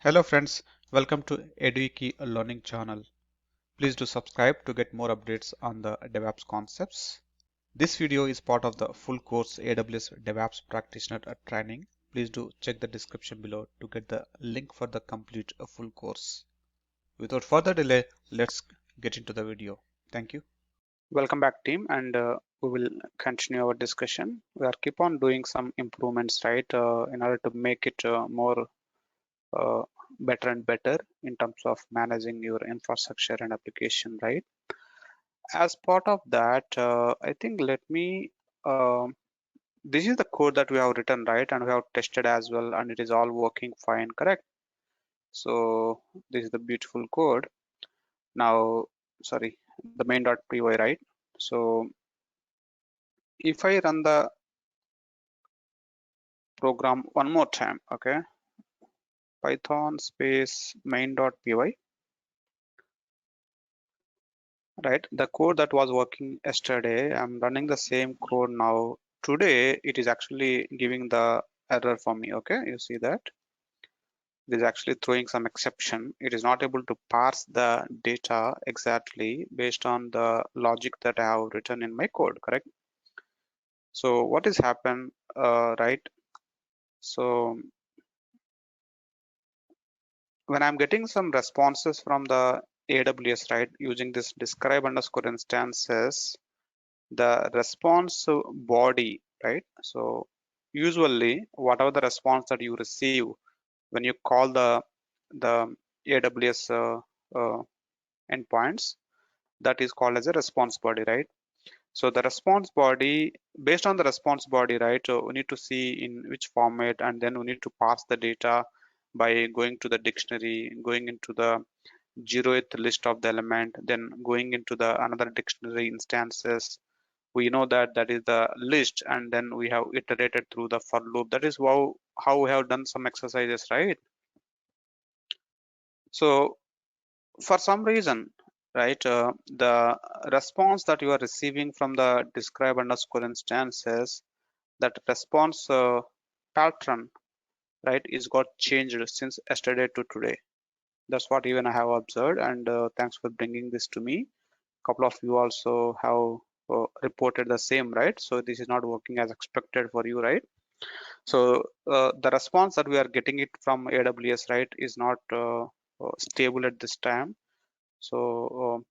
Hello friends, welcome to Edwiki Learning channel. Please do subscribe to get more updates on the DevOps concepts. This video is part of the full course AWS DevOps Practitioner training. Please do check the description below to get the link for the complete full course. Without further delay, let's get into the video. Thank you. Welcome back team, and we will continue our discussion. We are keep on doing some improvements, right, in order to make it more uh, better and better in terms of managing your infrastructure and application, right? As part of that, I think let me this is the code that we have written, right, and we have tested as well, and it is all working fine, correct? So this is the beautiful code. Now, sorry, the main.py, right? So if I run the program one more time, okay, python space main.py, right? The code that was working yesterday, I'm running the same code now. Today it is actually giving the error for me. Okay, you see that it is actually throwing some exception. It is not able to parse the data exactly based on the logic that I have written in my code, correct? So what has happened, right? So when I'm getting some responses from the AWS, right, using this describe underscore instances, the response body, right? So usually whatever the response that you receive when you call the AWS endpoints, that is called as a response body, right? So the response body, based on the response body, right, we need to see in which format, and then we need to parse the data by going to the dictionary, going into the 0th list of the element, then going into the another dictionary instances. We know that that is the list, and then we have iterated through the for loop. That is how we have done some exercises, right? So for some reason, right, the response that you are receiving from the describe underscore instances, that response pattern, right, is got changed since yesterday to today. That's what even I have observed, and thanks for bringing this to me. Couple of you also have reported the same, right? So this is not working as expected for you, right? So the response that we are getting it from AWS, right, is not stable at this time. So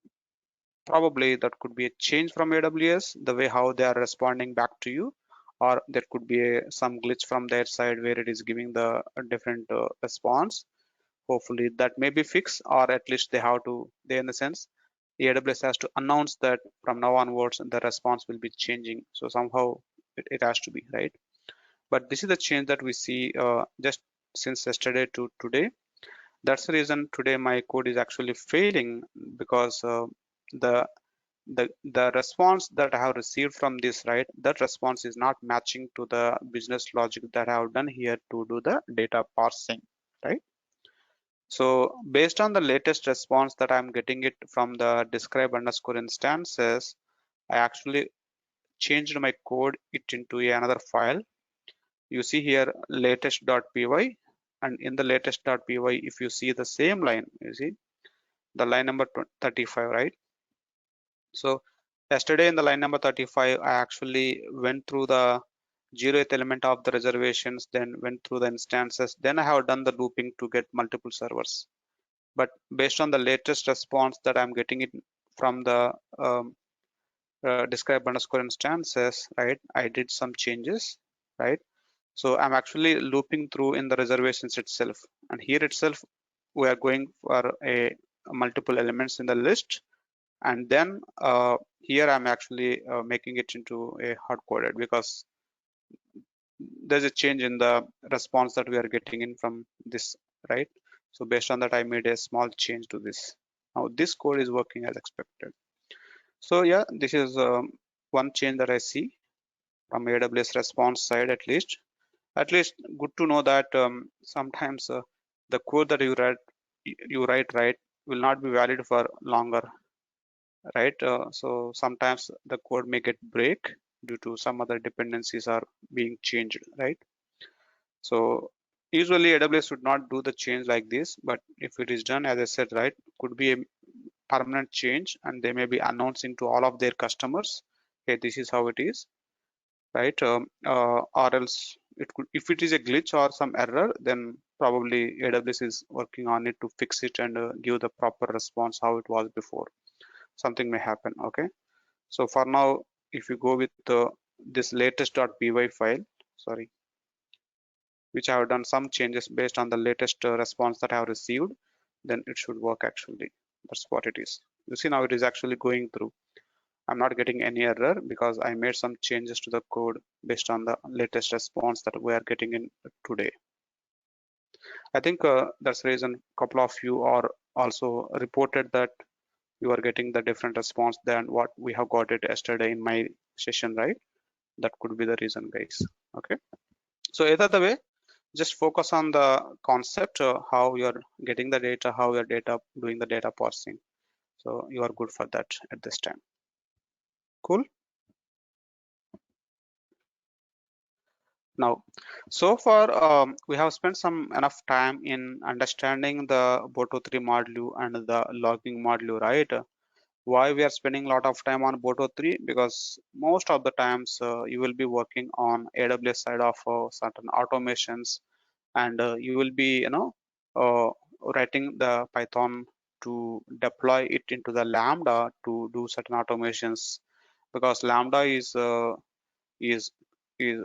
probably that could be a change from AWS, the way how they are responding back to you, or there could be some glitch from their side where it is giving the different response. Hopefully that may be fixed, or at least they in the sense AWS has to announce that from now onwards the response will be changing. So somehow it has to be, right? But this is the change that we see just since yesterday to today. That's the reason today my code is actually failing, because the the response that I have received from this, right, that response is not matching to the business logic that I have done here to do the data parsing, right? So based on the latest response that I'm getting it from the describe underscore instances, I actually changed my code it into another file. You see here latest.py, and in the latest.py, if you see the same line, you see the line number 35, right? So yesterday in the line number 35, I actually went through the 0th element of the reservations, then went through the instances, then I have done the looping to get multiple servers. But based on the latest response that I'm getting it from the describe underscore instances, right, I did some changes, right? So I'm actually looping through in the reservations itself, and here itself we are going for a multiple elements in the list, and then here I'm actually making it into a hard coded, because there's a change in the response that we are getting in from this, right? So based on that, I made a small change to this. Now this code is working as expected. So yeah, this is one change that I see from AWS response side, at least. At least good to know that sometimes the code that you write, right, will not be valid for longer, right? So sometimes the code may get break due to some other dependencies are being changed, right? So Usually AWS would not do the change like this, but if it is done, as I said, right, could be a permanent change, and they may be announcing to all of their customers, hey, this is how it is, right? Or else it could, if it is a glitch or some error, then probably AWS is working on it to fix it and give the proper response how it was before. Something may happen. Okay, so for now, if you go with this latest.py file, sorry, which I have done some changes based on the latest response that I have received, then it should work actually. That's what it is. You see now it is actually going through. I'm not getting any error because I made some changes to the code based on the latest response that we are getting in today. I think that's the reason a couple of you are also reported that you are getting the different response than what we have got it yesterday in my session, right? That could be the reason, guys. Okay. So either the way, just focus on the concept, how you're getting the data, how your data doing the data parsing. So you are good for that at this time. Cool. Now, so far we have spent some enough time in understanding the Boto3 module and the logging module, right? Why we are spending a lot of time on Boto3? Because most of the times you will be working on AWS side of certain automations, and you will be, writing the Python to deploy it into the Lambda to do certain automations, because Lambda is is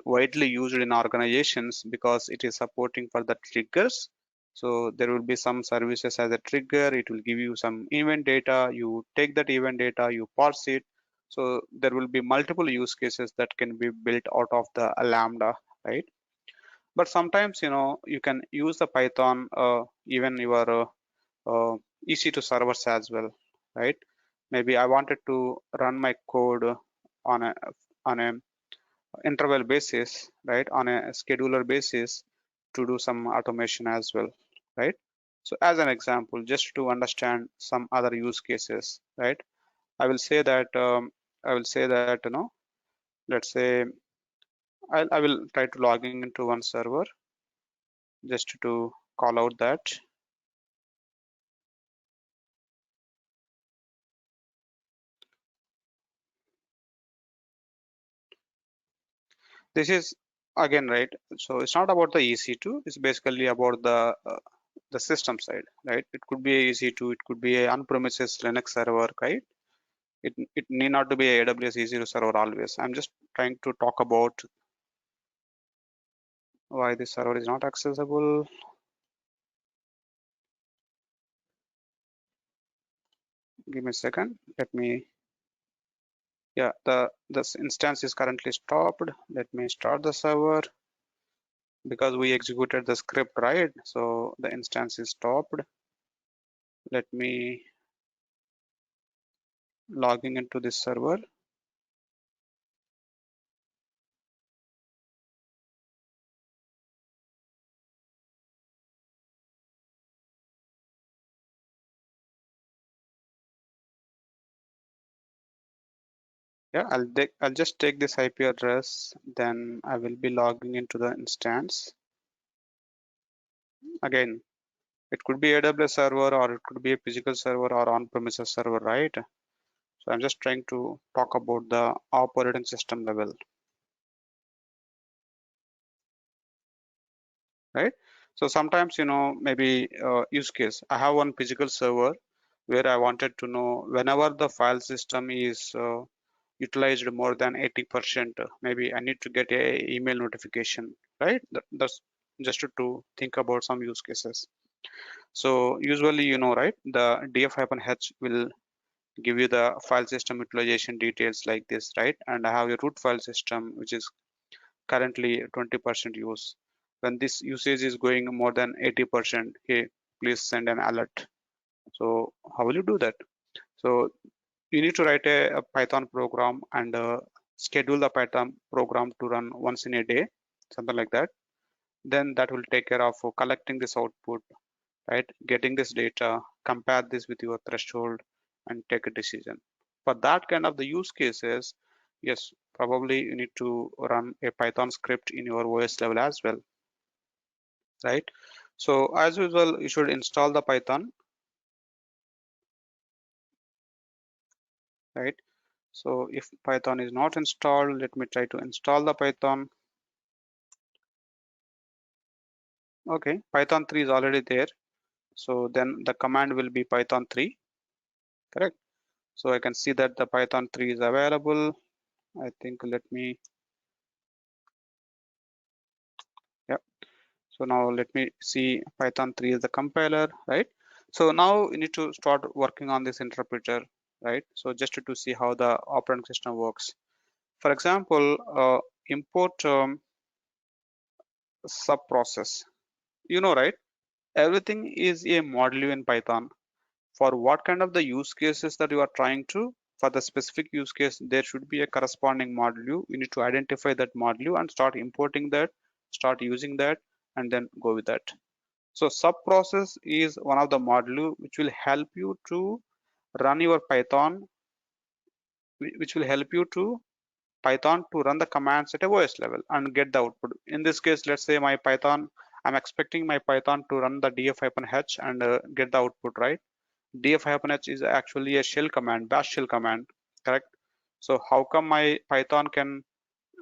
widely used in organizations because it is supporting for the triggers. So there will be some services as a trigger. It will give you some event data. You take that event data, you parse it. So there will be multiple use cases that can be built out of the Lambda, right? But sometimes, you can use the Python, even your EC2 servers as well, right? Maybe I wanted to run my code on a interval basis, right, on a scheduler basis to do some automation as well, right? So as an example, just to understand some other use cases, right? I will say that let's say I will try to logging into one server just to call out that. This is again, right? So it's not about the EC2. It's basically about the system side, right? It could be a EC2. It could be a on-premises Linux server, right? It need not to be a AWS EC2 server always. I'm just trying to talk about why this server is not accessible. Give me a second. Let me. Yeah, this instance is currently stopped. Let me start the server because we executed the script, right? So the instance is stopped. Let me logging into this server. Yeah, I'll just take this IP address, then I will be logging into the instance. Again, it could be AWS server or it could be a physical server or on-premises server, right? So I'm just trying to talk about the operating system level, right? So sometimes, maybe use case, I have one physical server where I wanted to know whenever the file system is utilized more than 80%, maybe I need to get a email notification, right? That's just to think about some use cases. So usually, right, the df-h will give you the file system utilization details like this, right? And I have a root file system, which is currently 20% use. When this usage is going more than 80%, hey, please send an alert. So how will you do that? So you need to write a Python program and schedule the Python program to run once in a day, something like that. Then that will take care of collecting this output, right? Getting this data, compare this with your threshold, and take a decision. For that kind of the use cases, yes, probably you need to run a Python script in your OS level as well. right? So as usual, you should install the Python, right? So if Python is not installed, let me try to install the Python. Okay, Python 3 is already there. So then the command will be Python 3, correct? So I can see that the Python 3 is available. I think let me, yeah. So now let me see Python 3 is the compiler, right? So now you need to start working on this interpreter, right? So just to see how the operating system works. For example, import sub process. You know, right? Everything is a module in Python. For what kind of the use cases that you are trying to, for the specific use case, there should be a corresponding module. You need to identify that module and start importing that, start using that, and then go with that. So sub process is one of the module which will help you to run your Python, which will help you to Python to run the commands at a OS level and get the output. In this case, let's say my Python, I'm expecting my Python to run the df-h and get the output, right? Df-h is actually a shell command, bash shell command, correct? So how come my Python can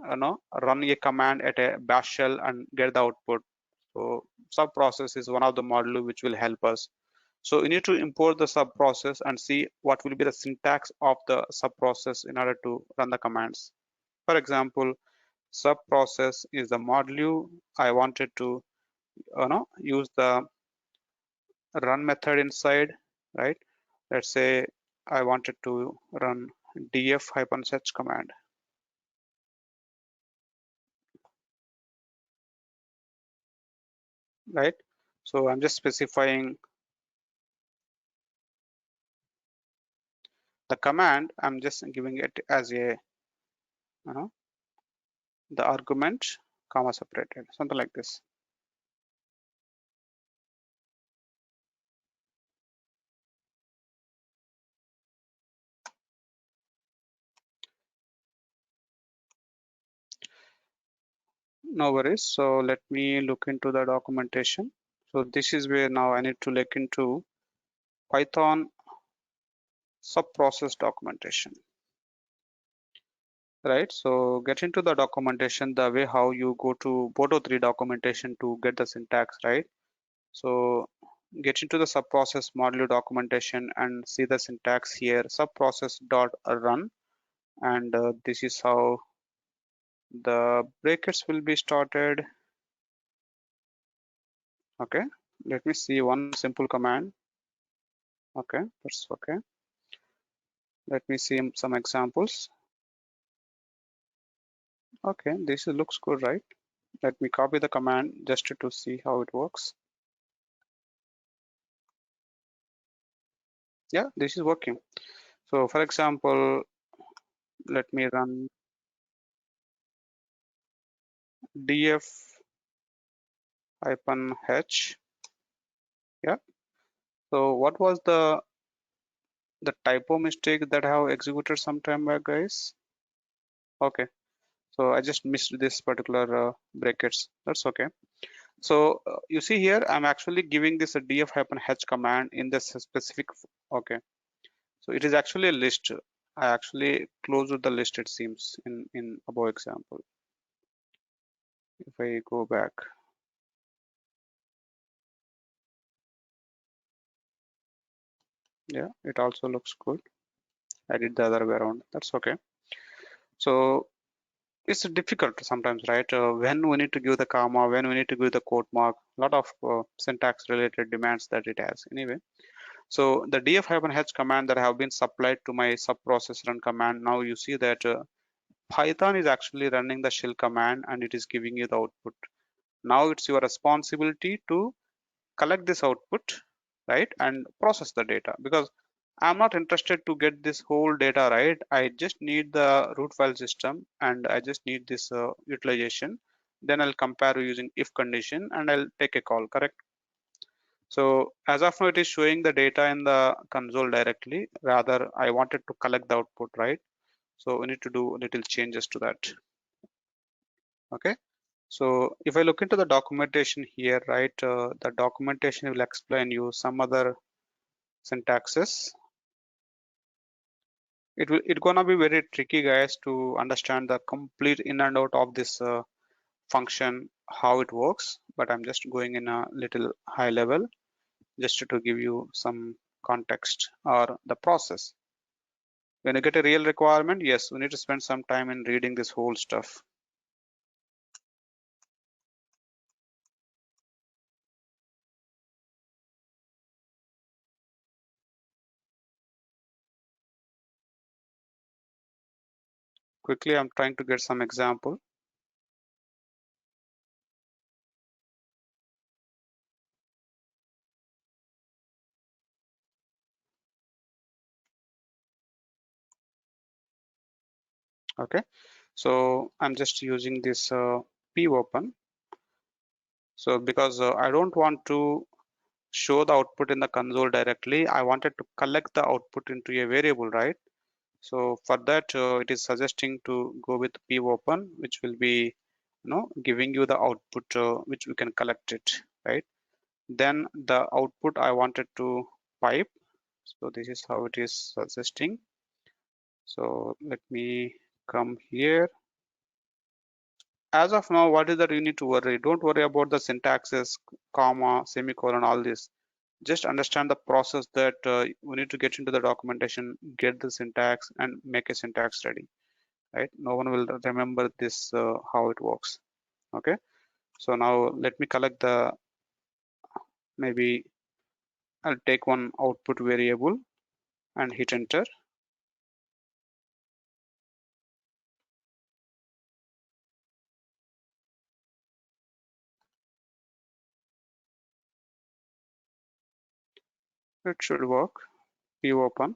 run a command at a bash shell and get the output? So sub process is one of the module which will help us. So you need to import the sub process and see what will be the syntax of the sub process in order to run the commands. For example, sub process is the module I wanted to use the run method inside, right? Let's say I wanted to run df-h command, right? So I'm just specifying the command. I'm just giving it as a the argument comma separated, something like this. No worries. So let me look into the documentation. So this is where now I need to look into Python sub-process documentation, right? So get into the documentation the way how you go to Boto3 documentation to get the syntax, right? So get into the sub-process module documentation and see the syntax here, sub-process dot run, and this is how the brackets will be started. Okay, let me see one simple command. Okay, that's okay. Let me see some examples. Okay, this looks good, right? Let me copy the command just to see how it works. Yeah, this is working. So for example, let me run df-h. Yeah. So what was the typo mistake that I have executed some time back, guys? Okay. So I just missed this particular brackets. That's okay. So you see here, I'm actually giving this a df-h command in this specific. Okay. So it is actually a list. I actually closed the list, it seems, in above example. If I go back, yeah, it also looks good. I did the other way around. That's okay. So it's difficult sometimes, right? When we need to give the comma, when we need to give the quote mark, a lot of syntax related demands that it has. Anyway, so the df-h command that have been supplied to my sub-process run command. Now you see that Python is actually running the shell command and it is giving you the output. Now it's your responsibility to collect this output, right, and process the data, because I'm not interested to get this whole data, right? I just need the root file system and I just need this utilization. Then I'll compare using if condition and I'll take a call, correct? So as of now, it is showing the data in the console directly. Rather, I wanted to collect the output, right? So we need to do little changes to that. Okay. So if I look into the documentation here, right, the documentation will explain you some other syntaxes. It's gonna be very tricky, guys, to understand the complete in and out of this function, how it works. But I'm just going in a little high level just to give you some context or the process. When you get a real requirement, yes, we need to spend some time in reading this whole stuff. Quickly, I'm trying to get some example. Okay, so I'm just using this popen. So because I don't want to show the output in the console directly, I wanted to collect the output into a variable, right? So for that, it is suggesting to go with popen, which will be, giving you the output which we can collect it, right? Then the output I wanted to pipe. So this is how it is suggesting. So let me come here. As of now, what is that you need to worry? Don't worry about the syntaxes, comma, semicolon, all this. Just understand the process that we need to get into the documentation, get the syntax and make a syntax ready, right? No one will remember this, how it works. Okay. So now let me collect the, maybe I'll take one output variable and hit enter. It should work. Popen.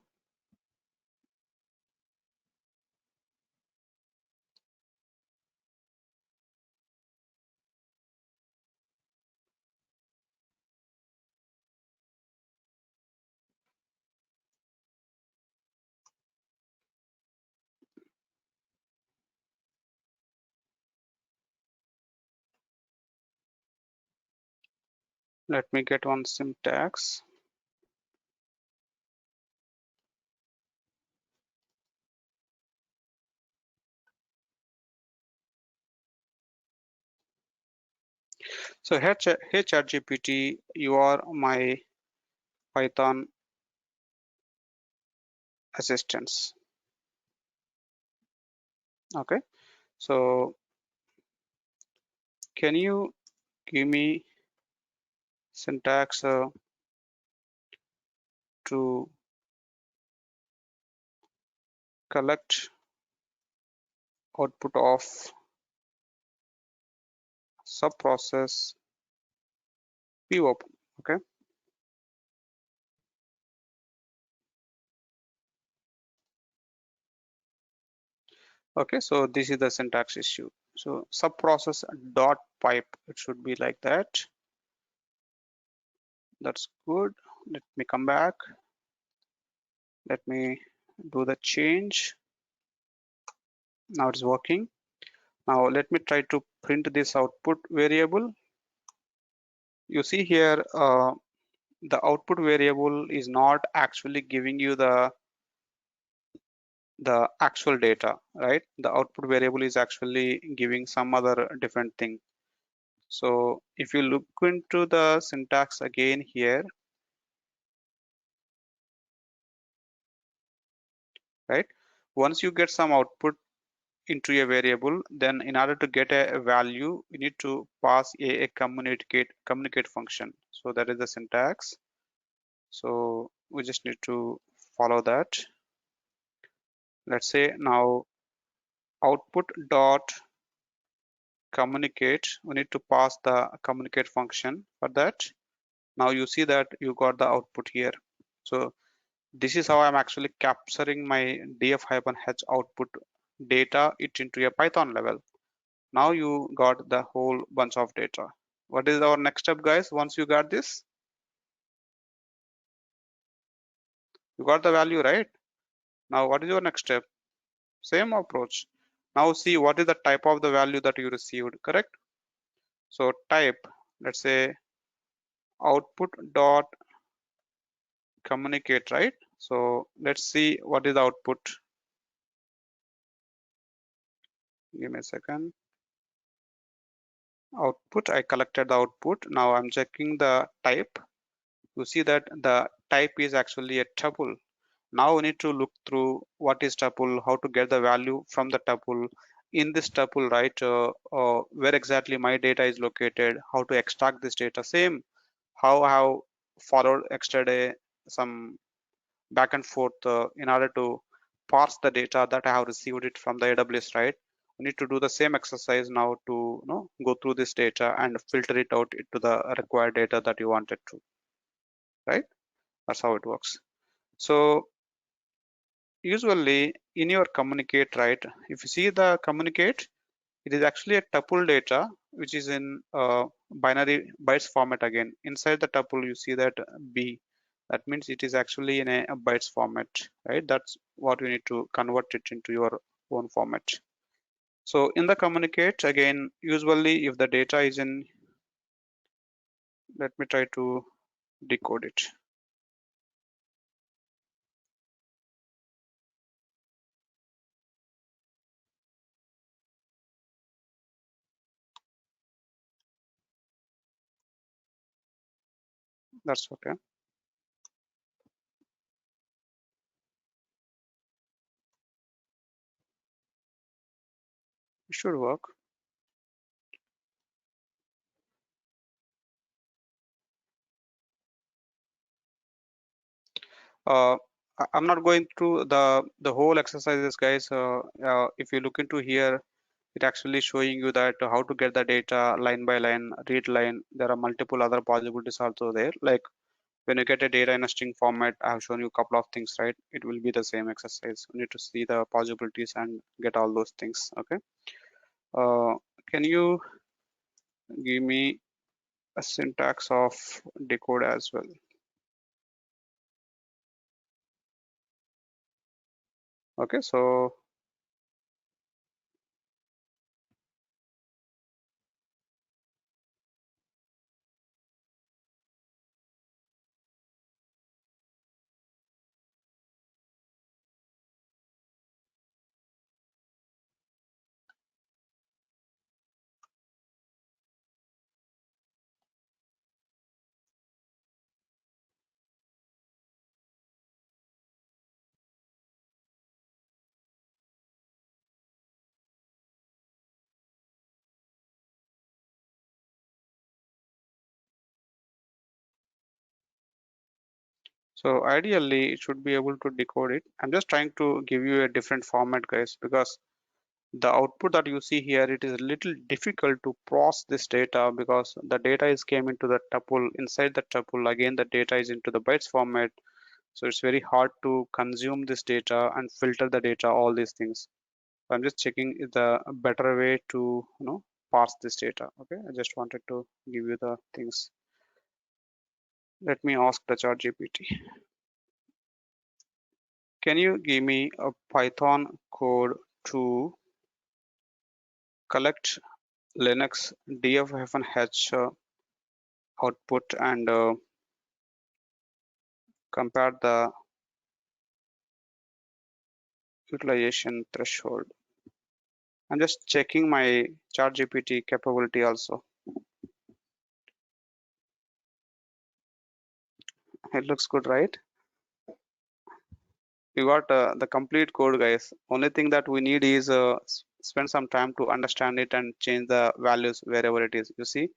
Let me get one syntax. So hey, hey ChatGPT, you are my Python assistants. Okay. So can you give me syntax to collect output of subprocess popen? Okay. Okay, so this is the syntax issue. So subprocess dot pipe, it should be like that. That's good. Let me come back. Let me do the change. Now it's working. Now let me try to print this output variable. You see here, the output variable is not actually giving you the actual data, right? The output variable is actually giving some other different thing. So if you look into the syntax again here, right? Once you get some output into a variable, then in order to get a value, you need to pass a communicate function. So that is the syntax. So we just need to follow that. Let's say now output dot communicate, we need to pass the communicate function for that. Now you see that you got the output here. So this is how I'm actually capturing my df-h output data it into a Python level. Now you got the whole bunch of data. What is our next step, guys? Once you got this, you got the value, right? Now what is your next step? Same approach. Now see what is the type of the value that you received, correct? So type, let's say output dot communicate, right? So let's see what is the output. Give me a second. Output, I collected the output. Now I'm checking the type. You see that the type is actually a tuple. Now we need to look through what is tuple, how to get the value from the tuple. In this tuple, right, where exactly my data is located, how to extract this data. Same how I have followed yesterday some back and forth in order to parse the data that I have received it from the AWS, right? We need to do the same exercise now to go through this data and filter it out into the required data that you wanted to, right? That's how it works. So usually in your communicate, right, if you see the communicate, it is actually a tuple data which is in binary bytes format again. Inside the tuple you see that B, that means it is actually in a bytes format, right? That's what we need to convert it into your own format. So in the communicate again, usually if the data is in, let me try to decode it. That's okay. It should work. uh, I'm not going through the whole exercises, guys. If you look into here, it actually showing you that how to get the data line by line, read line. There are multiple other possibilities also there. Like when you get a data in a string format, I have shown you a couple of things, right? It will be the same exercise. You need to see the possibilities and get all those things. Okay. Uh, can you give me a syntax of decode as well? Okay, so So ideally, it should be able to decode it. I'm just trying to give you a different format, guys, because the output that you see here, it is a little difficult to process this data because the data is came into the tuple. Inside the tuple, again, the data is into the bytes format. So it's very hard to consume this data and filter the data, all these things. So I'm just checking is the better way to, parse this data. Okay, I just wanted to give you the things. Let me ask the chat GPT. Can you give me a Python code to collect Linux df-h output and compare the utilization threshold? I'm just checking my ChatGPT capability also. It looks good, right? We got the complete code, guys. Only thing that we need is spend some time to understand it and change the values wherever it is. You see,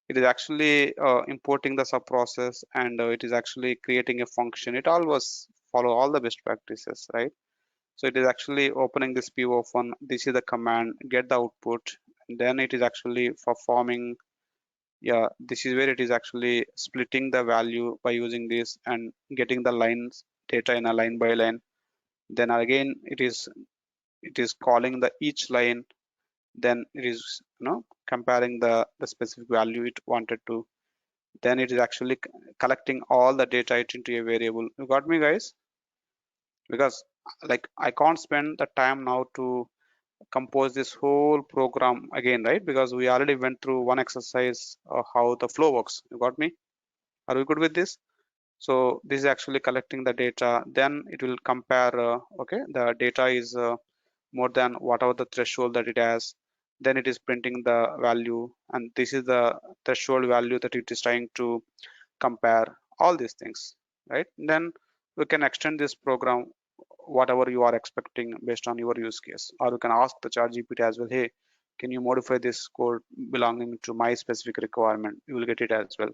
it is actually importing the sub process and it is actually creating a function. It always follow all the best practices, right? So it is actually opening this PO1. This is the command, get the output, and then it is actually performing. Yeah, this is where it is actually splitting the value by using this and getting the lines data in a line by line. Then again, it is calling the each line. Then it is comparing the specific value it wanted to. Then it is actually collecting all the data into a variable. You got me, guys? Because like I can't spend the time now to compose this whole program again, right? Because we already went through one exercise how the flow works. You got me? Are we good with this? So this is actually collecting the data. Then it will compare. Okay, the data is more than whatever the threshold that it has. Then it is printing the value, and this is the threshold value that it is trying to compare. All these things, right? Then we can extend this program whatever you are expecting based on your use case, or you can ask the ChatGPT as well, hey, can you modify this code belonging to my specific requirement? You will get it as well.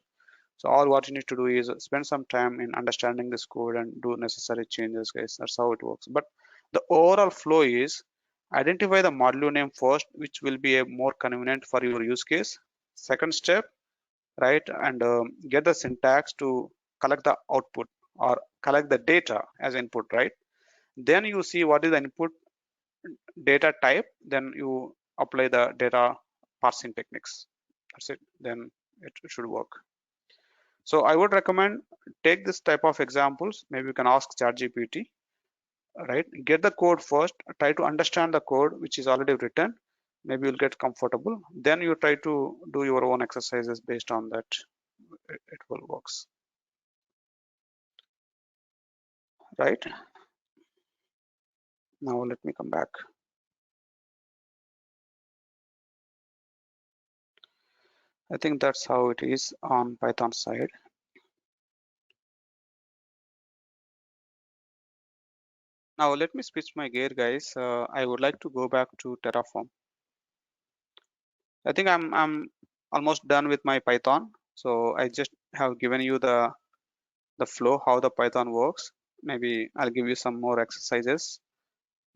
So all what you need to do is spend some time in understanding this code and do necessary changes, guys. That's how it works. But the overall flow is identify the module name first, which will be a more convenient for your use case. Second step, right, and get the syntax to collect the output or collect the data as input, right? Then you see what is the input data type, then you apply the data parsing techniques. That's it. Then it should work. So I would recommend take this type of examples. Maybe you can ask ChatGPT, right? Get the code first, try to understand the code which is already written. Maybe you'll get comfortable. Then you try to do your own exercises based on that. It will works, right? Now let me come back. I think that's how it is on Python side. Now let me switch my gear, guys. I would like to go back to Terraform. I think I'm almost done with my Python. So I just have given you the flow, how the Python works. Maybe I'll give you some more exercises.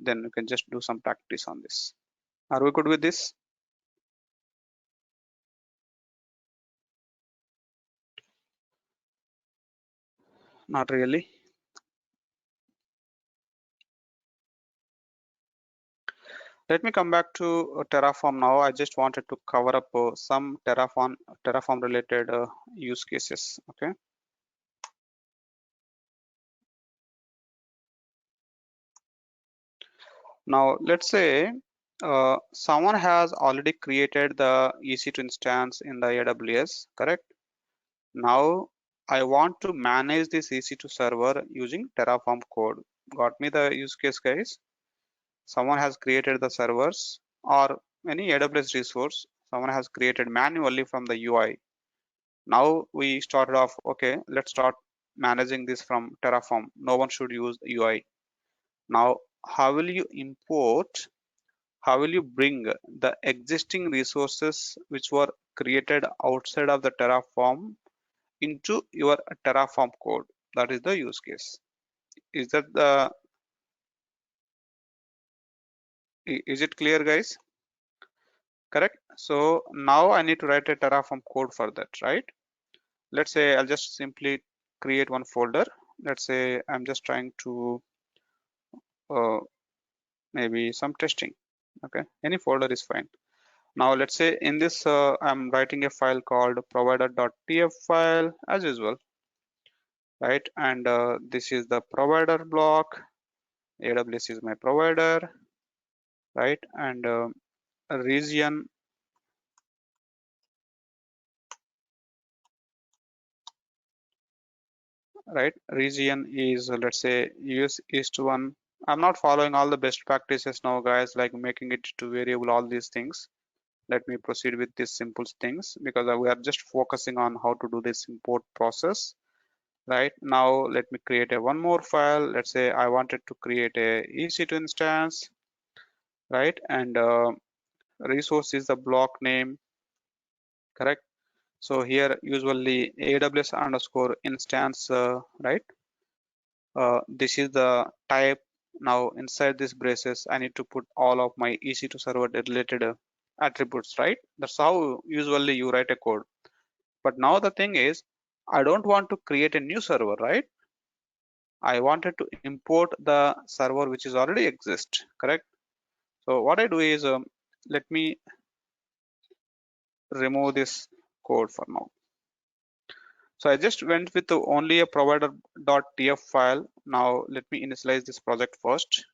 Then you can just do some practice on this. Are we good with this? Not really. Let me come back to Terraform now. I just wanted to cover up some Terraform related use cases. Okay. Now let's say someone has already created the EC2 instance in the AWS, correct? Now I want to manage this EC2 server using Terraform code. Got me the use case, guys? Someone has created the servers or any AWS resource. Someone has created manually from the UI. Now we started off, okay, let's start managing this from Terraform. No one should use UI. Now, how will you import? How will you bring the existing resources which were created outside of the Terraform into your Terraform code? That is the use case. Is that the is it clear, guys? Correct. So now I need to write a Terraform code for that, right? Let's say I'll just simply create one folder. Let's say I'm just trying to uh, maybe some testing. Okay, any folder is fine. Now let's say in this I'm writing a file called provider.tf file as usual, right? And this is the provider block. AWS is my provider, right? And a region, right? Region is let's say US East one. I'm not following all the best practices now, guys, like making it to variable, all these things. Let me proceed with these simple things because we are just focusing on how to do this import process. Right now, let me create a one more file. Let's say I wanted to create a EC2 instance, right? And resource is the block name, correct? So here usually AWS underscore instance, right? This is the type. Now inside this braces, I need to put all of my EC2 server related attributes, right? That's how usually you write a code. But now the thing is, I don't want to create a new server, right? I wanted to import the server which is already exist, correct? So what I do is let me remove this code for now. So I just went with only a provider.tf file. Now let me initialize this project first.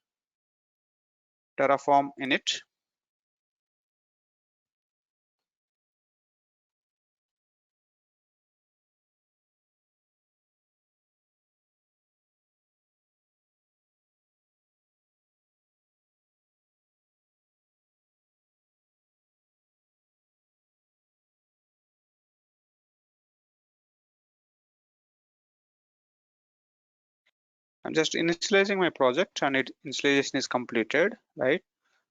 Terraform init. I'm just initializing my project and it initialization is completed, right?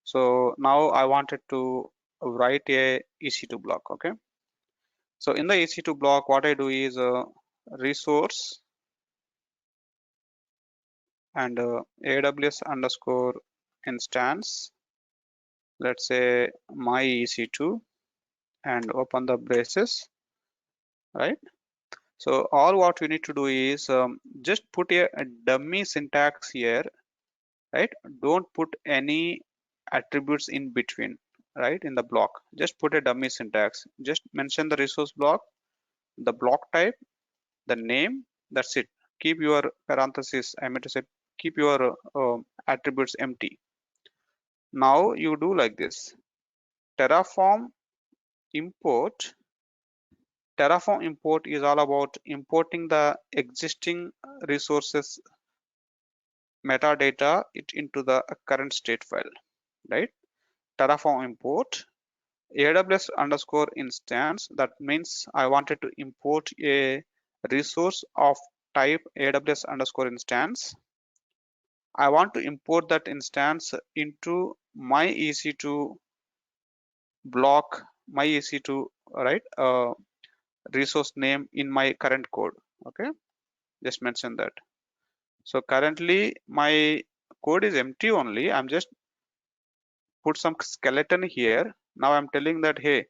So now I wanted to write a EC2 block, okay? So in the EC2 block, what I do is resource and AWS underscore instance, let's say my EC2, and open the braces, right? So all what we need to do is just put a dummy syntax here, right? Don't put any attributes in between, right? In the block, just put a dummy syntax. Just mention the resource block, the block type, the name. That's it. Keep your parentheses. I meant to say, keep your attributes empty. Now you do like this: Terraform import. Terraform import is all about importing the existing resources metadata into the current state file, right? Terraform import AWS underscore instance. That means I wanted to import a resource of type AWS underscore instance. I want to import that instance into my EC2 block, my EC2, right? Resource name in my current code. Okay, just mention that. So currently my code is empty only. I'm just put some skeleton here. Now I'm telling that, hey,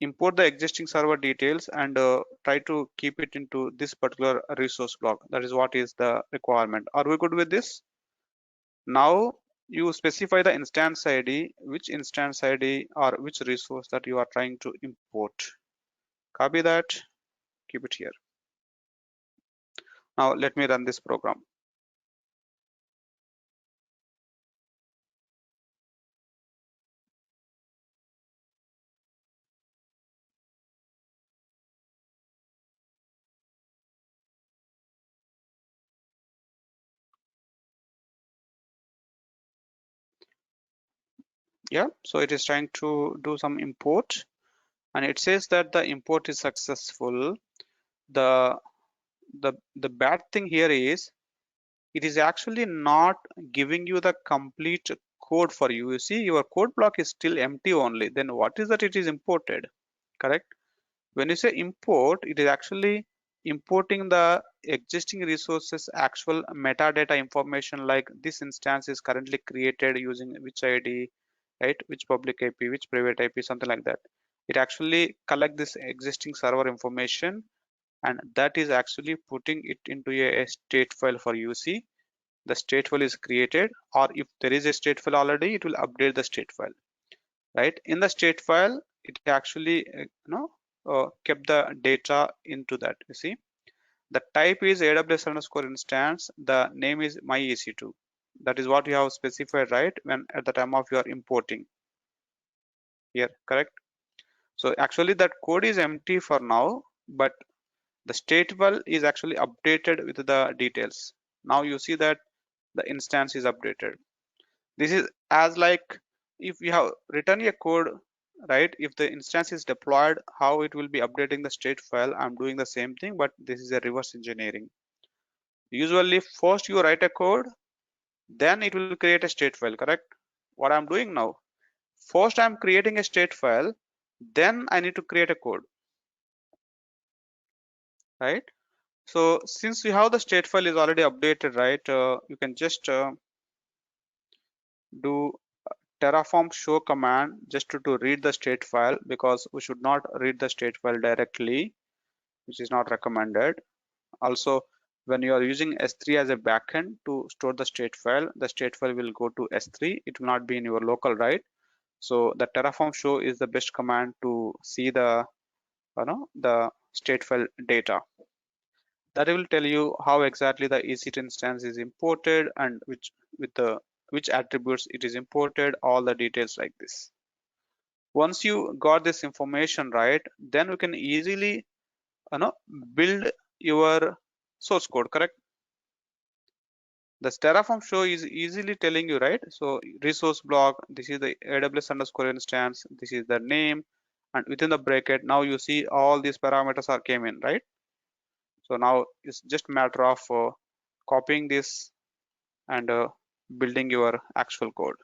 import the existing server details and try to keep it into this particular resource block. That is what is the requirement. Are we good with this? Now you specify the instance ID, which instance ID or which resource that you are trying to import. Copy that, keep it here. Now let me run this program. Yeah, so it is trying to do some import and it says that the import is successful. The bad thing here is it is actually not giving you the complete code for you. You see, your code block is still empty only. Then what is that it is imported? Correct? When you say import, it is actually importing the existing resources actual metadata information, like this instance is currently created using which ID, right? Which public IP, which private IP, something like that. It actually collect this existing server information and that is actually putting it into a state file for you. See, the state file is created, or if there is a state file already, it will update the state file, right? In the state file, it actually kept the data into that. You see, the type is AWS underscore instance, the name is my EC2. That is what you have specified, right? When at the time of your importing here, correct? So actually that code is empty for now, but the stateful is actually updated with the details. Now you see that the instance is updated. This is as like if you have written a code, right? If the instance is deployed, how it will be updating the state file. I'm doing the same thing, but this is a reverse engineering. Usually first you write a code, then it will create a state file, correct? What I'm doing now, first I'm creating a state file, then I need to create a code, right? So since we have the state file is already updated, right? You can just do Terraform show command just to read the state file, because we should not read the state file directly, which is not recommended. Also, when you are using S3 as a backend to store the state file will go to S3. It will not be in your local, right? So the Terraform show is the best command to see the the state file data. That will tell you how exactly the EC2 instance is imported and which with the which attributes it is imported, all the details like this. Once you got this information right, then we can easily build your source code, correct? The Terraform show is easily telling you, right? So resource block, this is the AWS underscore instance, this is the name, and within the bracket, now you see all these parameters are came in, right? So now it's just matter of copying this and building your actual code.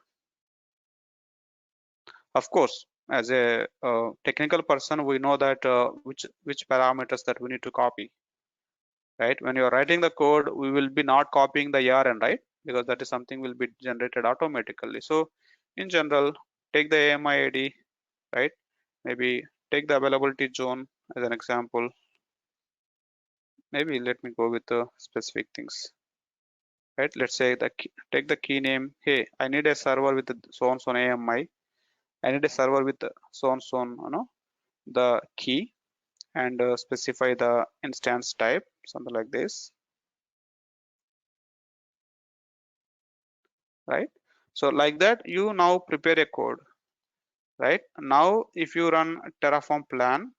Of course, as a technical person, we know that which parameters that we need to copy, right? When you're writing the code, we will be not copying the ARN, right? Because that is something will be generated automatically. So in general, take the AMI ID, right? Maybe take the availability zone as an example. Maybe let me go with the specific things, right? Let's say take the key name. Hey, I need a server with the so and so AMI. I need a server with the so and so, the key, and specify the instance type, something like this, right? So like that, you now prepare a code, right? Now, if you run Terraform plan,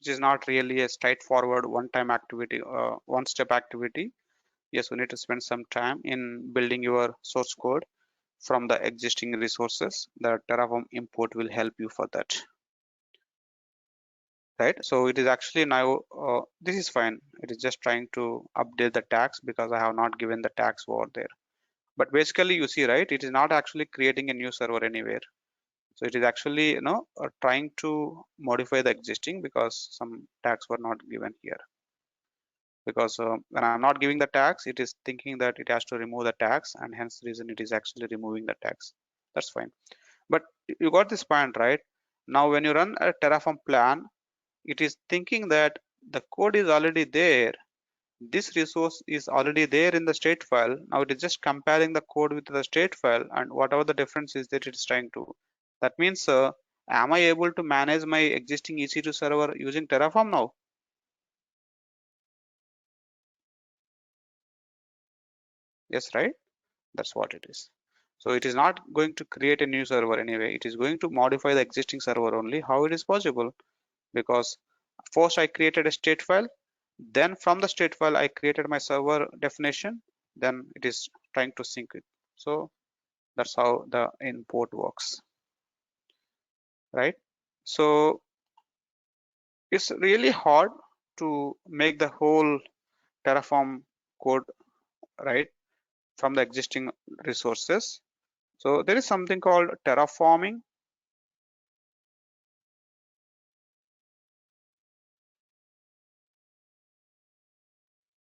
which is not really a straightforward one-time activity, one-step activity. Yes, we need to spend some time in building your source code from the existing resources. The Terraform import will help you for that, right? So it is actually now, this is fine. It is just trying to update the tags because I have not given the tags over there. But basically, you see, right? It is not actually creating a new server anywhere. So it is actually, trying to modify the existing because some tags were not given here. Because when I'm not giving the tags, it is thinking that it has to remove the tags, and hence the reason it is actually removing the tags. That's fine. But you got this point, right? Now, when you run a Terraform plan, it is thinking that the code is already there. This resource is already there in the state file. Now it is just comparing the code with the state file, and whatever the difference is that it's trying to. That means, am I able to manage my existing EC2 server using Terraform now? Yes, right? That's what it is. So it is not going to create a new server anyway. It is going to modify the existing server only. How it is possible? Because first I created a state file, then from the state file I created my server definition, then it is trying to sync it. So that's how the import works, right? So it's really hard to make the whole Terraform code, right, from the existing resources. So there is something called terraforming,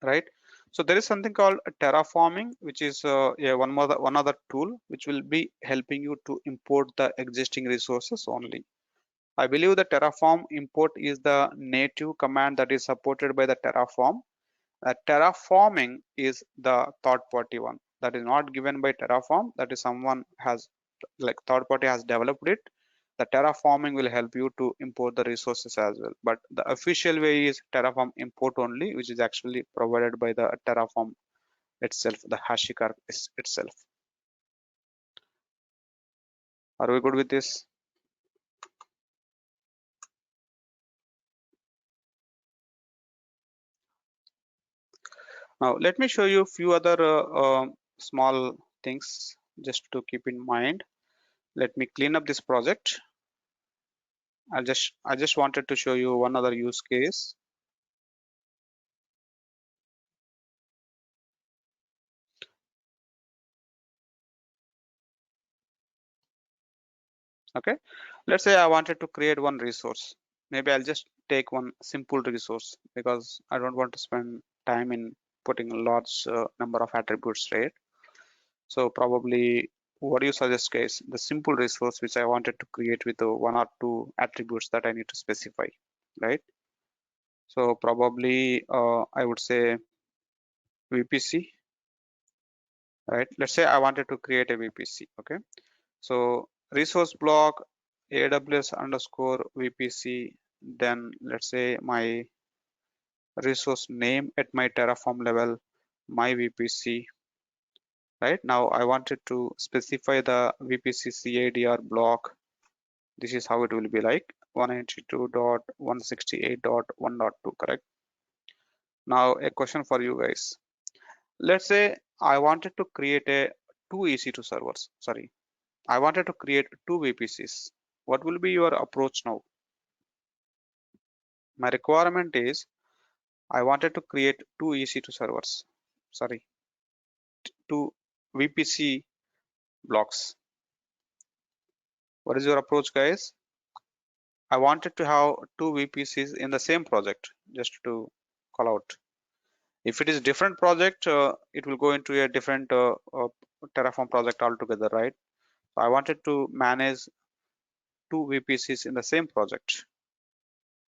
right? So there is something called terraforming, which is one other tool which will be helping you to import the existing resources only. I believe the Terraform import is the native command that is supported by the Terraform. Terraforming is the third party one that is not given by Terraform. That is someone has, like, third party has developed it. The terraforming will help you to import the resources as well. But the official way is Terraform import only, which is actually provided by the Terraform itself, the HashiCorp itself. Are we good with this? Now, let me show you a few other small things just to keep in mind. Let me clean up this project. I just wanted to show you one other use case. Okay, let's say I wanted to create one resource. Maybe I'll just take one simple resource because I don't want to spend time in putting a large number of attributes, right? So probably, what do you suggest, guys? The simple resource which I wanted to create with one or two attributes that I need to specify, right? So probably I would say VPC, right? Let's say I wanted to create a VPC. Okay, so resource block AWS underscore VPC, then let's say my resource name at my Terraform level, my VPC. Right now I wanted to specify the VPC CADR block. This is how it will be like 192.168.1.2, correct? Now a question for you guys. Let's say I wanted to create two EC2 servers. Sorry, I wanted to create two VPCs. What will be your approach now? My requirement is I wanted to create two EC2 servers. Sorry, two VPC blocks. What is your approach, guys? I wanted to have two VPCs in the same project, just to call out. If it is different project, it will go into a different Terraform project altogether, right? So I wanted to manage two VPCs in the same project.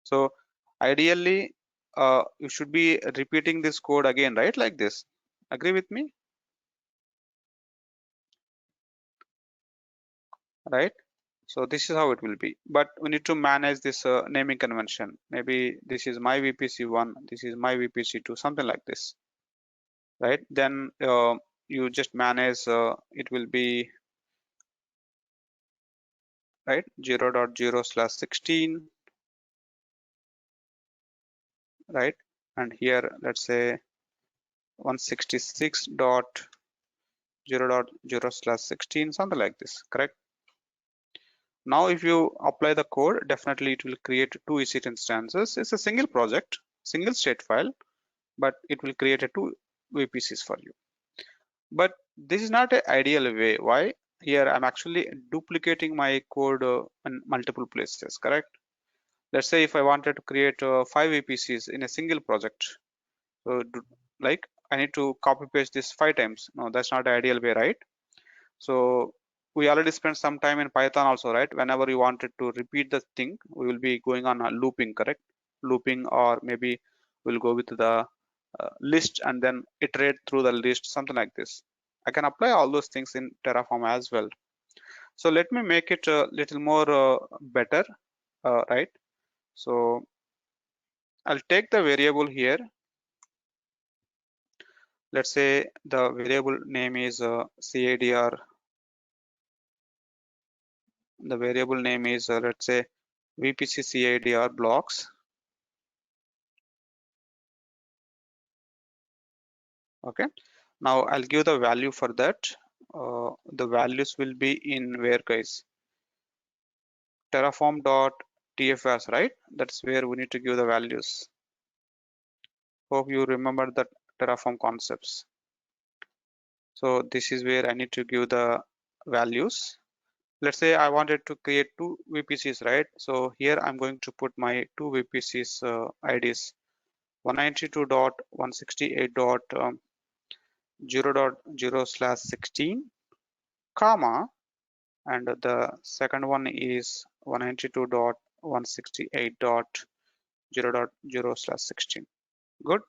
So ideally, you should be repeating this code again, right? Like this. Agree with me, right? So this is how it will be. But we need to manage this naming convention. Maybe this is my VPC1, this is my VPC2, something like this, right? Then you just manage, it will be right 0.0/16, right? And here let's say 166.0.0/16, something like this, correct? Now if you apply the code, definitely it will create two EC2 instances. It's a single project, single state file, but it will create a two VPCs for you. But this is not an ideal way. Why? Here I'm actually duplicating my code in multiple places, correct? Let's say if I wanted to create 5 VPCs in a single project, so like I need to copy paste this 5 times. No, that's not the ideal way, right? So we already spent some time in Python also, right? Whenever you wanted to repeat the thing, we will be going on a looping, correct? Looping, or maybe we'll go with the list and then iterate through the list, something like this. I can apply all those things in Terraform as well. So let me make it a little more better, right? So I'll take the variable here. Let's say the variable name is CADR. The variable name is let's say VPC CADR blocks. Okay. Now I'll give the value for that. The values will be in where, guys? Terraform.tfs, right? That's where we need to give the values. Hope you remember the Terraform concepts. So this is where I need to give the values. Let's say I wanted to create two VPCs, right? So here I'm going to put my two VPCs IDs 192.168.0.0/16, comma, and the second one is 192.168.0.0/16. Good.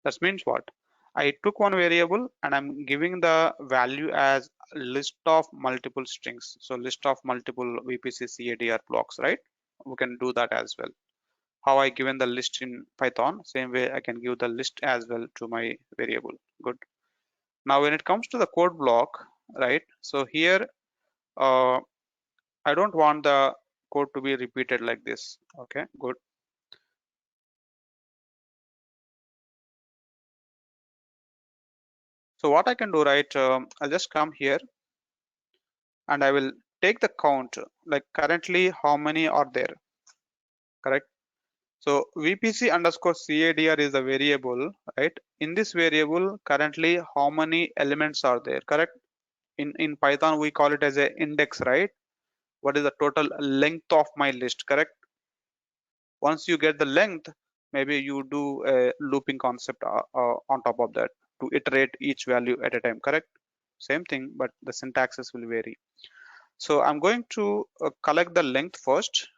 That means what? I took one variable and I'm giving the value as list of multiple strings. So list of multiple VPC CADR blocks, right? We can do that as well. How I given the list in Python, same way I can give the list as well to my variable. Good. Now when it comes to the code block, right? So here I don't want the code to be repeated like this. Okay, good. So what I can do, right? I'll just come here and I will take the count, like currently how many are there, correct? So VPC underscore CADR is a variable, right? In this variable, currently how many elements are there, correct? In Python, we call it as an index, right? What is the total length of my list, correct? Once you get the length, maybe you do a looping concept on top of that to iterate each value at a time, correct? Same thing, but the syntaxes will vary. So I'm going to collect the length first.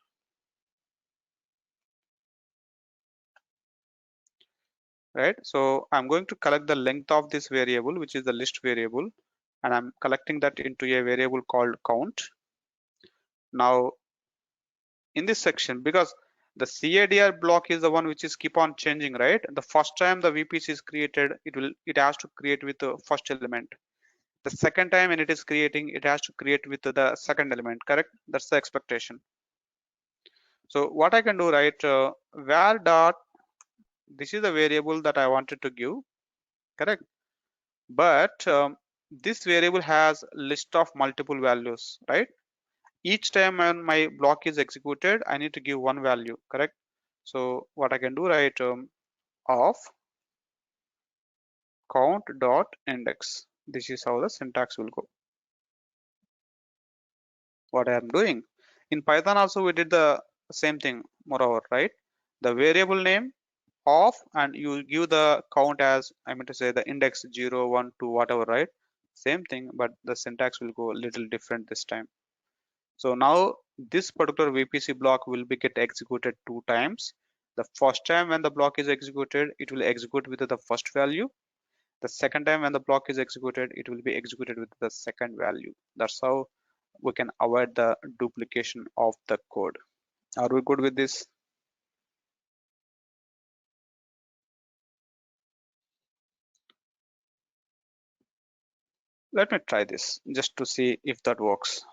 right? So I'm going to collect the length of this variable, which is the list variable, and I'm collecting that into a variable called count. Now in this section, because the CADR block is the one which is keep on changing, right? The first time the VPC is created, it has to create with the first element. The second time when it is creating, it has to create with the second element, correct? That's the expectation. So what I can do, right? Where dot, this is the variable that I wanted to give, correct? But this variable has list of multiple values, right? Each time when my block is executed, I need to give one value, correct? So what I can do, right? Of count dot index. This is how the syntax will go. What I am doing in Python also we did the same thing. Moreover, right? The variable name of, and you give the count as, I mean to say, the index 0, 1, 2, whatever, right? Same thing, but the syntax will go a little different this time. So now this particular VPC block will be get executed two times. The first time when the block is executed, it will execute with the first value. The second time when the block is executed, it will be executed with the second value. That's how we can avoid the duplication of the code. Are we good with this? Let me try this just to see if that works.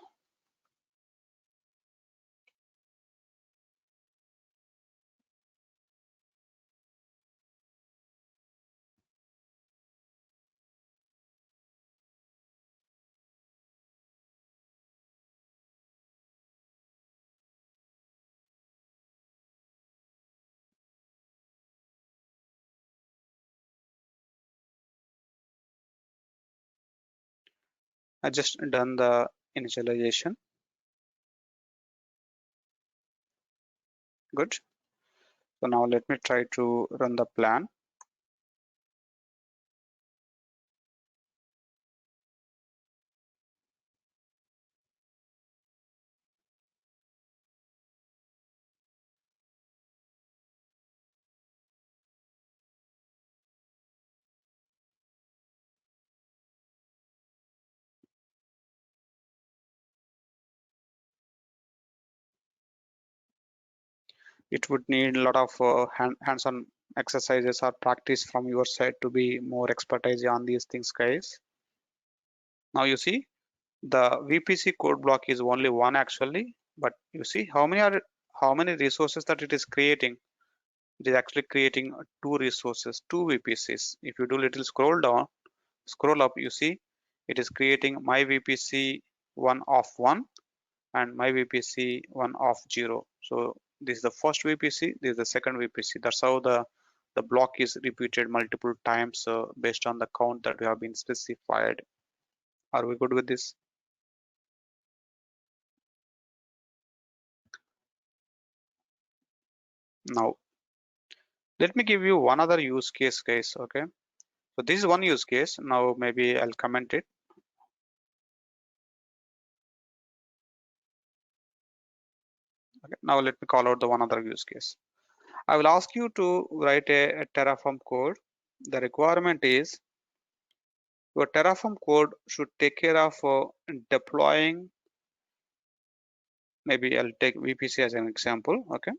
I just done the initialization. Good. So now let me try to run the plan. It would need a lot of hands-on exercises or practice from your side to be more expertise on these things, guys. Now you see the VPC code block is only one actually, but you see how many resources that it is creating. It is actually creating two resources, two VPCs. If you do little scroll down, scroll up, you see it is creating my VPC one of one and my VPC one of 0. So this is the first VPC, this is the second VPC. That's how the block is repeated multiple times based on the count that we have been specified. Are we good with this? Now let me give you one other use case, guys. Okay, so this is one use case. Now maybe I'll comment it. Okay, now let me call out the one other use case. I will ask you to write a Terraform code. The requirement is your Terraform code should take care of deploying. Maybe I'll take VPC as an example. Okay,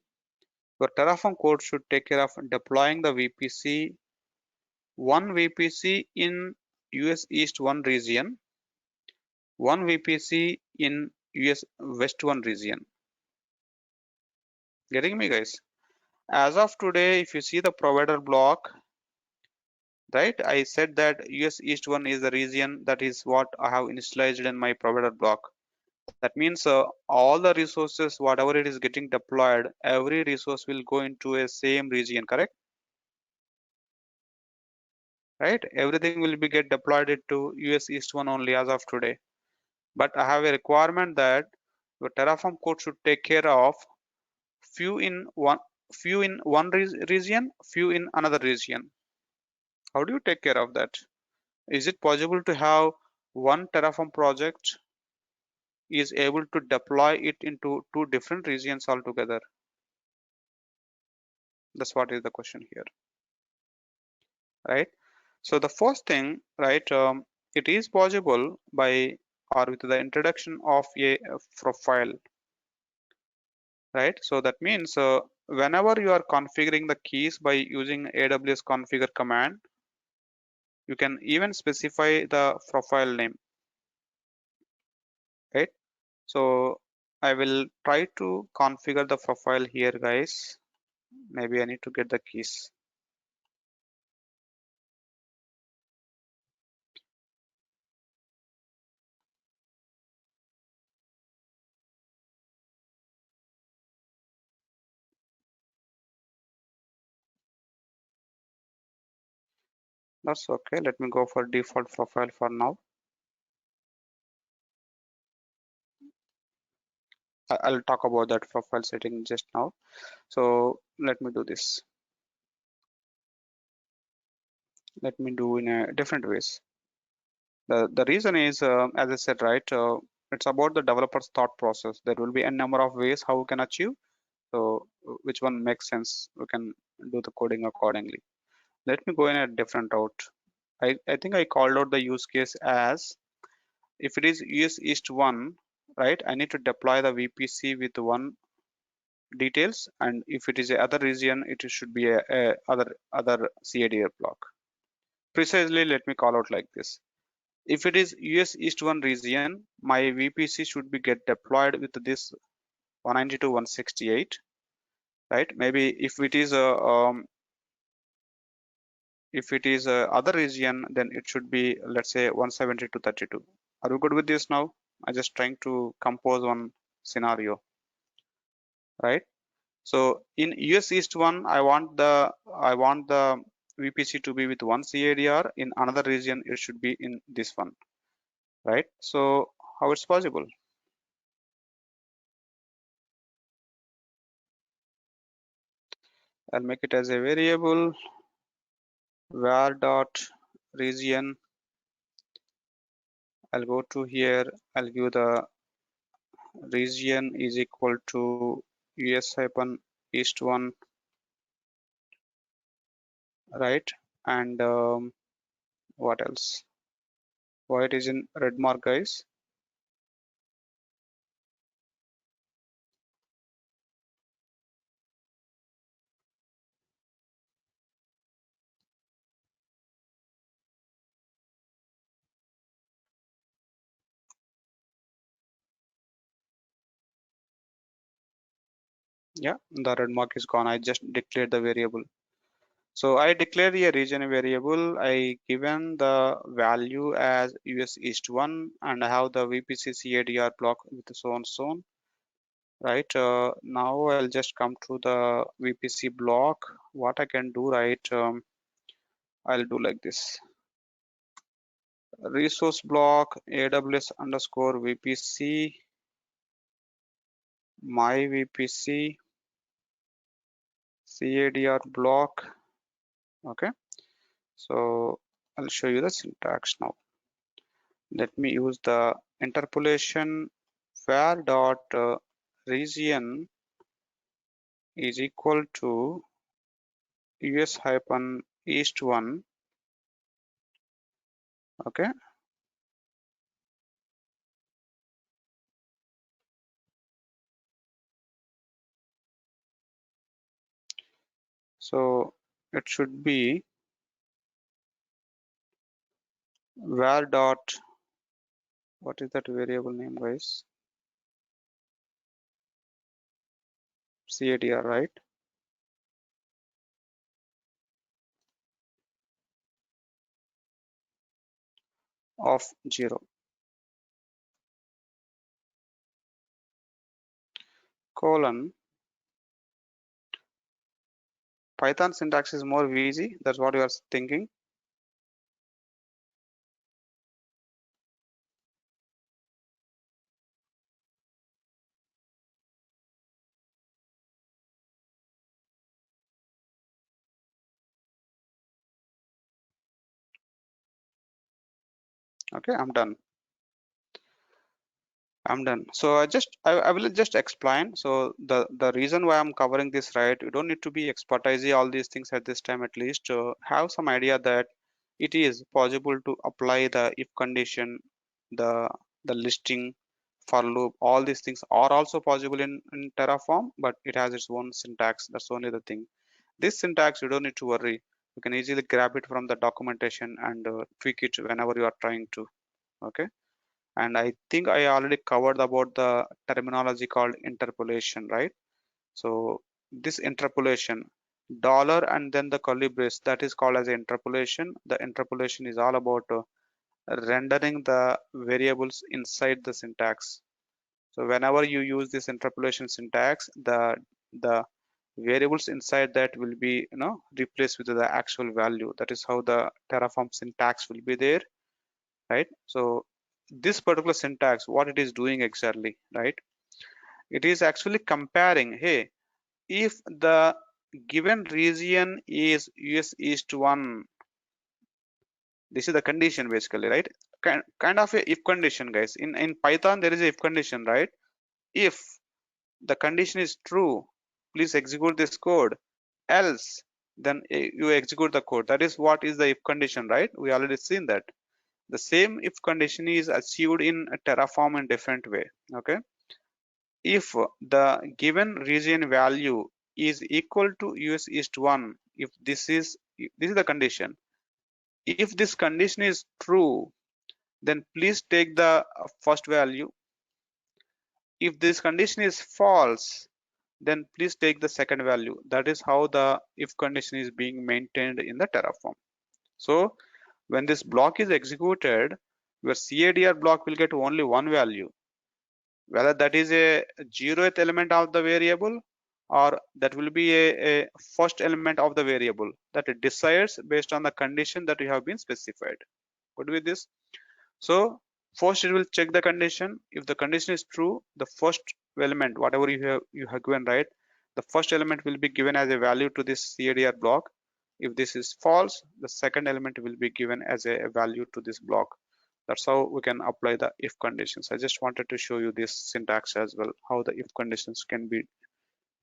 your Terraform code should take care of deploying the VPC, one VPC in US East 1 region, one VPC in US West 1 region. Getting me, guys? As of today, if you see the provider block, right, I said that US East 1 is the region, that is what I have initialized in my provider block. That means all the resources, whatever it is getting deployed, every resource will go into a same region, correct? Right? Everything will be get deployed to US East 1 only as of today. But I have a requirement that your Terraform code should take care of few in one region, few in another region. How do you take care of that? Is it possible to have one Terraform project is able to deploy it into two different regions altogether? That's what is the question here. right? So the first thing, right, it is possible by or with the introduction of a profile, right? So that means whenever you are configuring the keys by using AWS configure command, you can even specify the profile name, right? So I will try to configure the profile here, guys. Maybe I need to get the keys. That's okay. Let me go for default profile for now. I'll talk about that profile setting just now. So let me do this. Let me do in a different ways. The reason is, as I said, right, it's about the developer's thought process. There will be a number of ways how we can achieve. So which one makes sense? We can do the coding accordingly. Let me go in a different route. I think I called out the use case as if it is US East 1, right? I need to deploy the VPC with one details, and if it is a other region, it should be a other CID block. Precisely, let me call out like this. If it is US East 1 region, my VPC should be get deployed with this 192.168, right? Maybe if it is a other region, then it should be, let's say, 172.32. Are you good with this now? I'm just trying to compose one scenario, right? So in US East 1, I want the VPC to be with one CADR. In another region, it should be in this one, right? So how it's possible? I'll make it as a variable var dot region. I'll go to here. I'll give the region is equal to US hyphen East 1, right? And what else? Why it is in red mark, guys? Yeah, the red mark is gone. I just declared the variable. So I declare a region variable. I given the value as US East 1, and I have the VPC CADR block with so on so on. Right, now I'll just come to the VPC block. What I can do, right, I'll do like this. Resource block AWS underscore VPC, my VPC CADR block. Okay, so I'll show you the syntax now. Let me use the interpolation var dot region is equal to US hyphen East 1. Okay, so it should be var dot, what is that variable name, guys? CADR, right? Of 0 colon. Python syntax is more easy. That's what you are thinking. Okay, I'm done. I'm done. So I will just explain. So the reason why I'm covering this, right? You don't need to be expertise all these things at this time. At least have some idea that it is possible to apply the if condition, the listing, for loop. All these things are also possible in Terraform, but it has its own syntax. That's only the thing. This syntax you don't need to worry. You can easily grab it from the documentation and tweak it whenever you are trying to. Okay. And I think I already covered about the terminology called interpolation, right? So this interpolation, dollar and then the curly brace, that is called as interpolation. The interpolation is all about rendering the variables inside the syntax. So whenever you use this interpolation syntax, the variables inside that will be replaced with the actual value. That is how the Terraform syntax will be there, right? So this particular syntax, what it is doing exactly, right? It is actually comparing, hey, if the given region is US East 1, this is the condition basically, right? Kind of a if condition, guys. In Python, there is a if condition, right? If the condition is true, please execute this code. Else, then you execute the code. That is what is the if condition, right? We already seen that. The same if condition is achieved in Terraform in different way. Okay. If the given region value is equal to US East 1, if this is the condition. If this condition is true, then please take the first value. If this condition is false, then please take the second value. That is how the if condition is being maintained in the Terraform. So when this block is executed, your CADR block will get only one value, whether that is a 0th element of the variable or that will be a first element of the variable, that it decides based on the condition that you have been specified. Good with this? So first it will check the condition. If the condition is true, the first element, whatever you have given, right, the first element will be given as a value to this CADR block. If this is false, the second element will be given as a value to this block. That's how we can apply the if conditions. I just wanted to show you this syntax as well, how the if conditions can be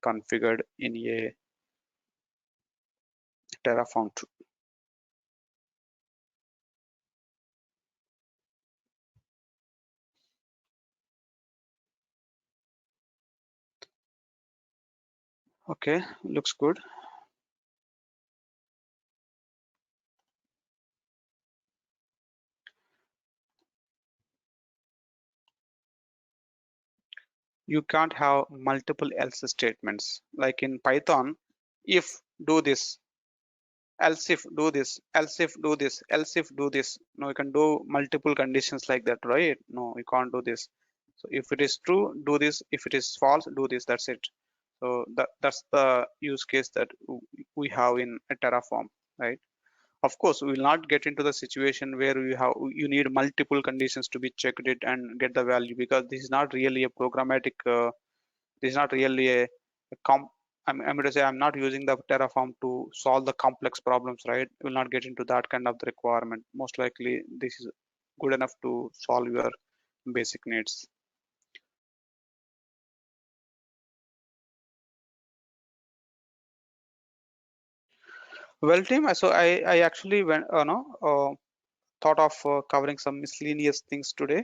configured in a Terraform tool. Okay, looks good. You can't have multiple else statements. Like in Python, if do this, else if do this, else if do this, else if do this. No, you can do multiple conditions like that, right? No, you can't do this. So if it is true, do this. If it is false, do this. That's it. So that's the use case that we have in a Terraform, right? Of course, we will not get into the situation where you need multiple conditions to be checked it and get the value, because this is not really a programmatic. This is not really I'm going to say I'm not using the Terraform to solve the complex problems, right? We'll not get into that kind of the requirement. Most likely, this is good enough to solve your basic needs. Well, team, so I actually went, thought of covering some miscellaneous things today.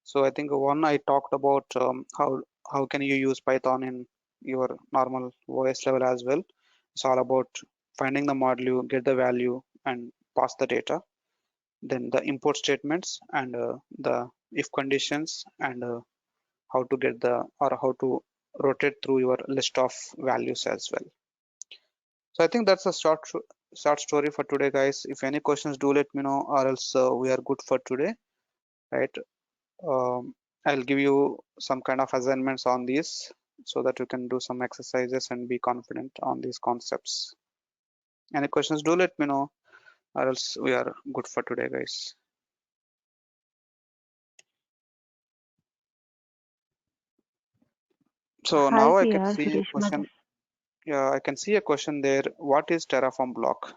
So I think one, I talked about how can you use Python in your normal OS level as well. It's all about finding the module, get the value, and pass the data. Then the import statements and the if conditions, and how to get the or how to rotate through your list of values as well. So I think that's a short story for today, guys. If any questions, do let me know, or else we are good for today, right? I'll give you some kind of assignments on these so that you can do some exercises and be confident on these concepts. Any questions, do let me know, or else we are good for today, guys. So Hi now I can Priya, see a Surishma. question. Yeah, I can see a question there. What is Terraform block?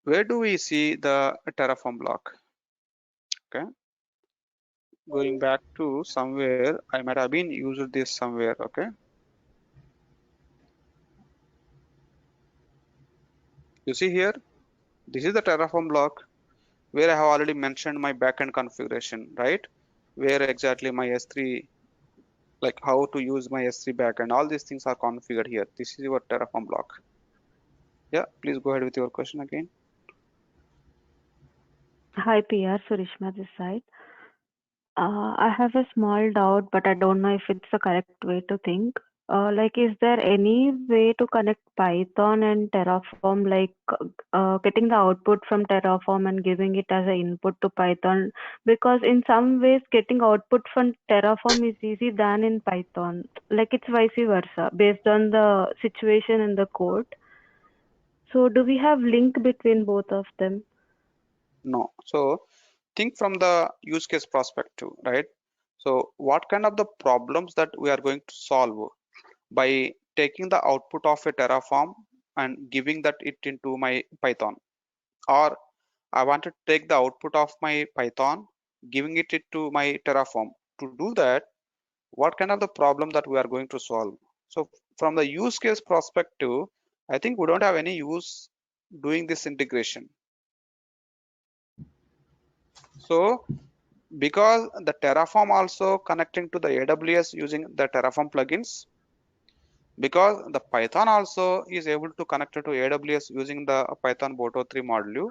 where do we see the Terraform block? Okay, going back to somewhere, I might have been used this somewhere. Okay, you see here, this is the Terraform block where I have already mentioned my backend configuration, right? Where exactly my S3, like how to use my S3 backend, all these things are configured here. This is your Terraform block. Yeah, please go ahead with your question again. Hi, PR, Surishma this side. I have a small doubt, but I don't know if it's the correct way to think. Like, is there any way to connect Python and Terraform, like getting the output from Terraform and giving it as an input to Python? Because in some ways, getting output from Terraform is easy than in Python. Like, it's vice versa, based on the situation in the code. So, do we have link between both of them? No. So think from the use case perspective, right? So what kind of the problems that we are going to solve by taking the output of a Terraform and giving that it into my Python, or I want to take the output of my Python, giving it to my Terraform. To do that, what kind of the problem that we are going to solve? So from the use case perspective, I think we don't have any use doing this integration. So because the Terraform also connecting to the AWS using the Terraform plugins, because the Python also is able to connect to AWS using the Python Boto 3 module,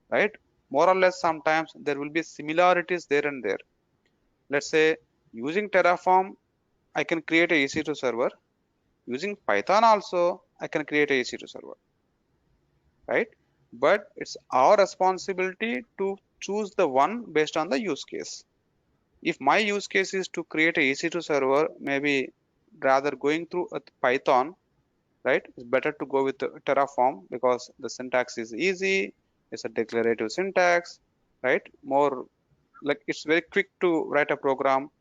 right? More or less sometimes there will be similarities there and there. Let's say using Terraform, I can create a EC2 server. Using Python also, I can create a EC2 server, right? But it's our responsibility to choose the one based on the use case. If my use case is to create a EC2 server, maybe rather going through a Python, right? It's better to go with the Terraform because the syntax is easy. It's a declarative syntax, right? More like it's very quick to write a program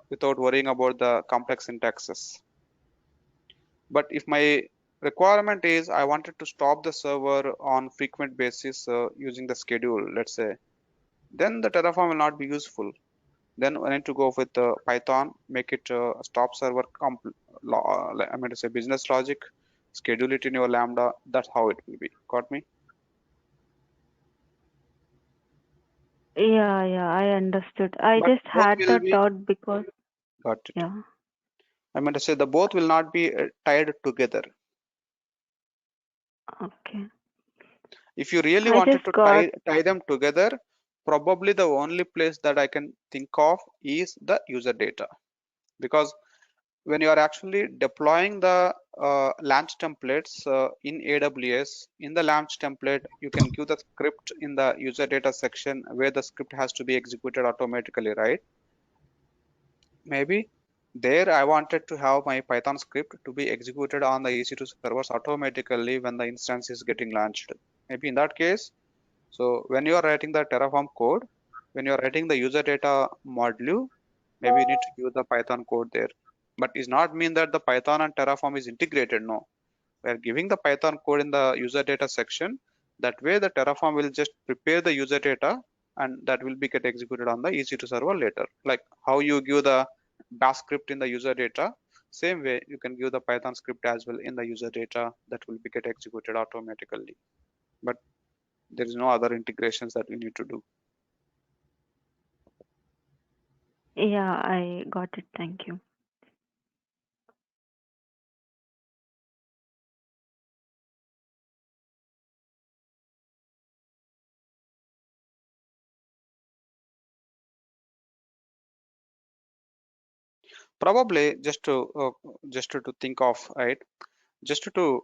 without worrying about the complex syntaxes. But if my requirement is I wanted to stop the server on frequent basis using the schedule, let's say, then the Terraform will not be useful. Then I need to go with Python, make it a stop server, I mean to say business logic, schedule it in your Lambda. That's how it will be. Got me? Yeah, I understood. I But just both had will that be, doubt because, got it. yeah, I mean to say the both will not be tied together. okay. If you really I wanted just to got, tie them together, probably the only place that I can think of is the user data. Because when you are actually deploying the launch templates in AWS, in the launch template, you can give the script in the user data section where the script has to be executed automatically, right? Maybe there I wanted to have my Python script to be executed on the EC2 servers automatically when the instance is getting launched. Maybe in that case, so when you are writing the Terraform code, when you are writing the user data module, maybe you need to use the Python code there. But it's not mean that the Python and Terraform is integrated. No, we are giving the Python code in the user data section. That way the Terraform will just prepare the user data and that will be get executed on the EC2 server later. Like how you give the bash script in the user data, same way you can give the Python script as well in the user data that will be get executed automatically. But there is no other integrations that we need to do. yeah, I got it. Thank you. Probably just to think of, right, just to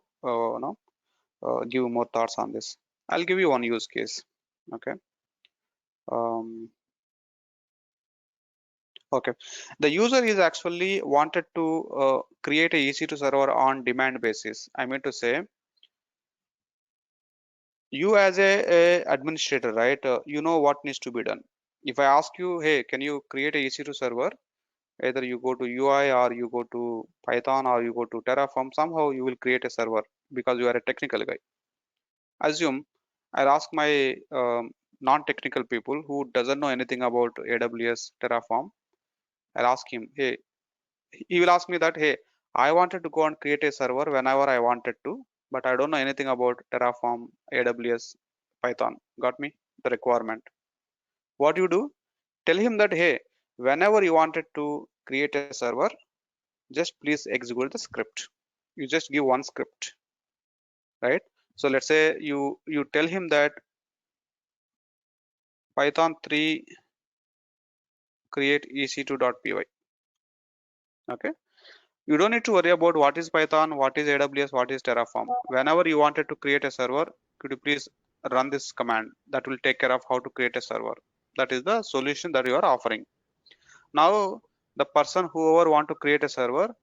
give more thoughts on this. I'll give you one use case. Okay. um, okay, the user is actually wanted to create a EC2 server on demand basis. I mean to say, you as a administrator, right, you know what needs to be done. If I ask you, hey, can you create a EC2 server, either you go to UI or you go to Python or you go to Terraform, somehow you will create a server because you are a technical guy. Assume I'll ask my non-technical people who doesn't know anything about AWS Terraform. I'll ask him, hey, he will ask me that, hey, I wanted to go and create a server whenever I wanted to, but I don't know anything about Terraform, AWS, Python. Got me? The requirement. What you do? Tell him that, hey, whenever you wanted to create a server, just please execute the script. You just give one script, right? So let's say you tell him that Python 3 create ec2.py. Okay, you don't need to worry about what is Python, what is AWS, what is Terraform. Whenever you wanted to create a server, could you please run this command? That will take care of how to create a server. That is the solution that you are offering. Now the person whoever want to create a server,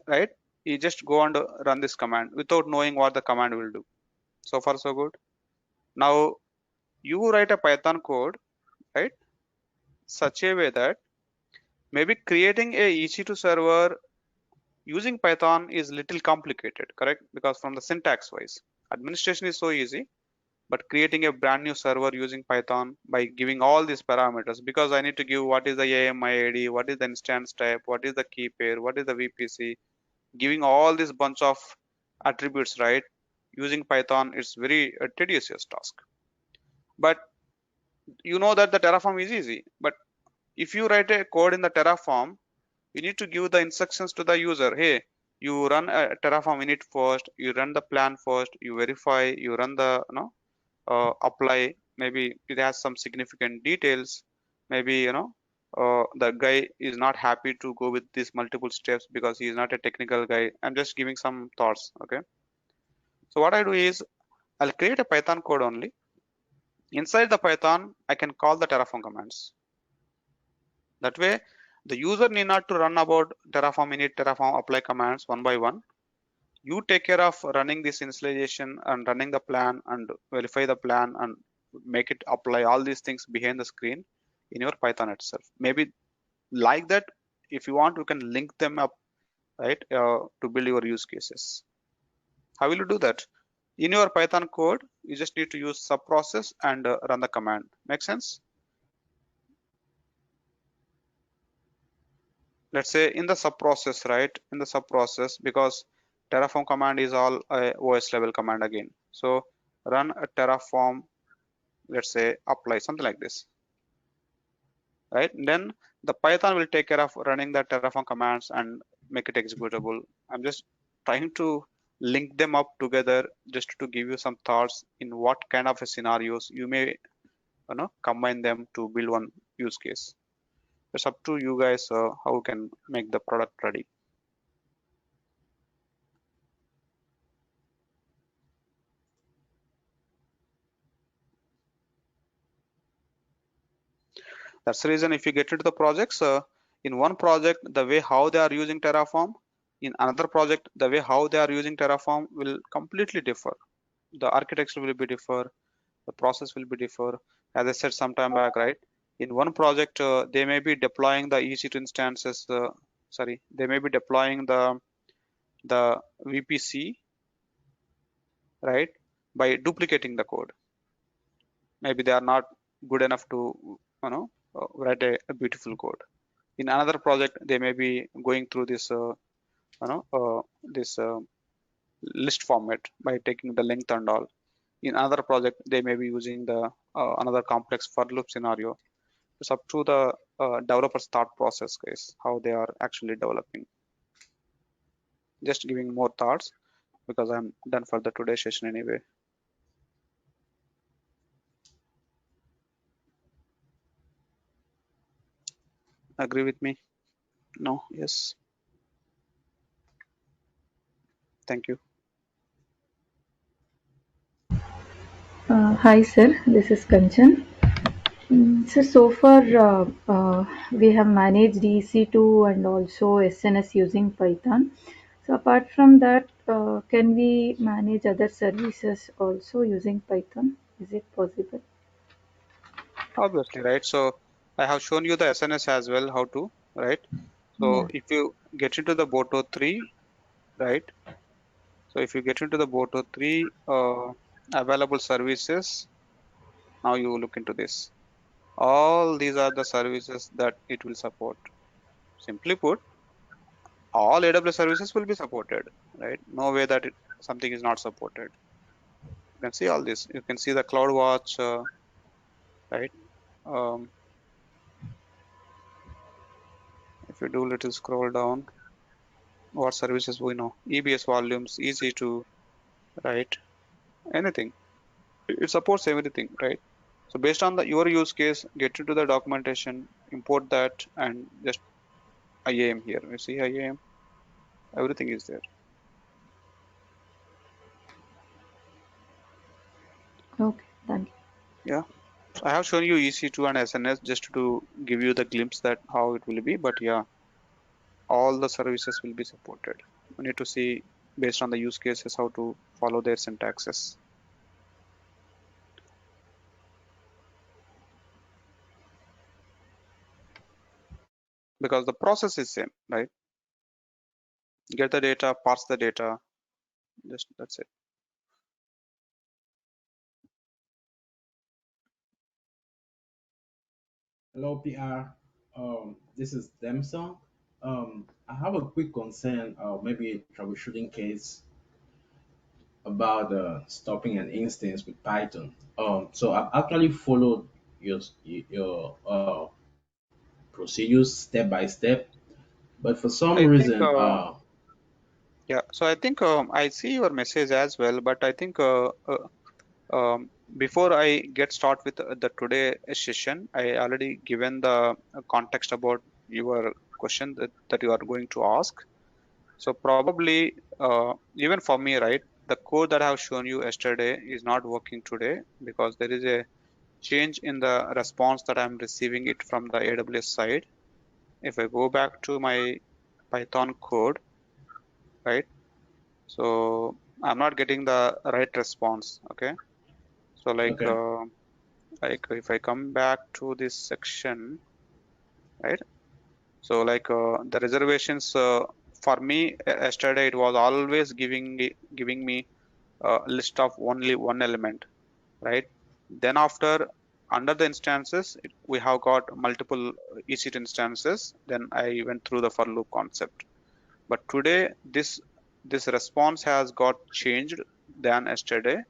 right, you just go and run this command without knowing what the command will do. So far so good. Now you write a Python code, right, such a way that maybe creating a EC2 server using Python is little complicated, correct? Because from the syntax wise, administration is so easy, but creating a brand new server using Python by giving all these parameters, because I need to give what is the AMI ID, what is the instance type, what is the key pair, what is the VPC, giving all this bunch of attributes, right? Using Python, it's very tedious task. But you know that the Terraform is easy. But if you write a code in the Terraform, you need to give the instructions to the user. Hey, you run a Terraform init first, you run the plan first, you verify, you run the apply. Maybe it has some significant details. Maybe the guy is not happy to go with these multiple steps because he is not a technical guy. I'm just giving some thoughts. Okay. So what I do is I'll create a Python code only. Inside the Python, I can call the Terraform commands. That way, the user need not to run about Terraform init, Terraform apply commands one by one. You take care of running this initialization and running the plan and verify the plan and make it apply all these things behind the screen in your Python itself. Maybe like that, if you want, you can link them up, right, to build your use cases. How will you do that? In your Python code, you just need to use sub process and run the command. Make sense? Let's say in the sub process, right? In the sub process, because Terraform command is all OS level command again. So run a Terraform, let's say apply, something like this, right? And then the Python will take care of running the Terraform commands and make it executable. I'm just trying to link them up together just to give you some thoughts in what kind of scenarios you may combine them to build one use case. It's up to you guys how you can make the product ready. That's the reason if you get into the projects, in one project, the way how they are using Terraform, in another project, the way how they are using Terraform will completely differ. The architecture will be differ, the process will be differ. As I said some time back, right? In one project, they may be deploying the EC2 instances. They may be deploying the VPC, right, by duplicating the code. Maybe they are not good enough to write a beautiful code. In another project, they may be going through this list format by taking the length and all. In another project, they may be using the another complex for loop scenario. It's up to the developer's thought process, guys, how they are actually developing. Just giving more thoughts because I'm done for the today's session anyway. Agree with me? No? Yes? Thank you. Hi, sir. This is Kanchan. So far we have managed EC2 and also SNS using Python. So apart from that, can we manage other services also using Python? Is it possible? Obviously, right? So I have shown you the SNS as well, how to, right? So Yeah. if you get into the Boto 3, right? So if you get into the Boto 3, available services. Now you look into this. All these are the services that it will support. Simply put, all AWS services will be supported, right? No way that something is not supported. You can see all this. You can see the CloudWatch, right? Um, if you do little scroll down, what services we know? EBS volumes, EC2, right? Anything. It supports everything, right? So based on your use case, get into the documentation, import that, and just IAM here. You see IAM, everything is there. Okay, thank you. Yeah. So I have shown you EC2 and SNS just to give you the glimpse that how it will be, but yeah, all the services will be supported. We need to see based on the use cases how to follow their syntaxes. Because the process is same, right? Get the data, parse the data, just that's it. Hello, PR. This is Demsong. I have a quick concern, maybe a troubleshooting case about stopping an instance with Python. So I've actually followed your procedures step by step, but for some I think reason, yeah. So I think I see your message as well, but I think before I get start with the today session, I already given the context about your question that you are going to ask. So probably even for me, right, the code that I have shown you yesterday is not working today because there is a change in the response that I'm receiving it from the AWS side. If I go back to my Python code, right, so I'm not getting the right response. Okay, so okay, like if I come back to this section, right? So the reservations for me yesterday it was always giving me a list of only one element, right? Then after under the instances we have got multiple EC2 instances. Then I went through the for loop concept. But today this response has got changed than yesterday.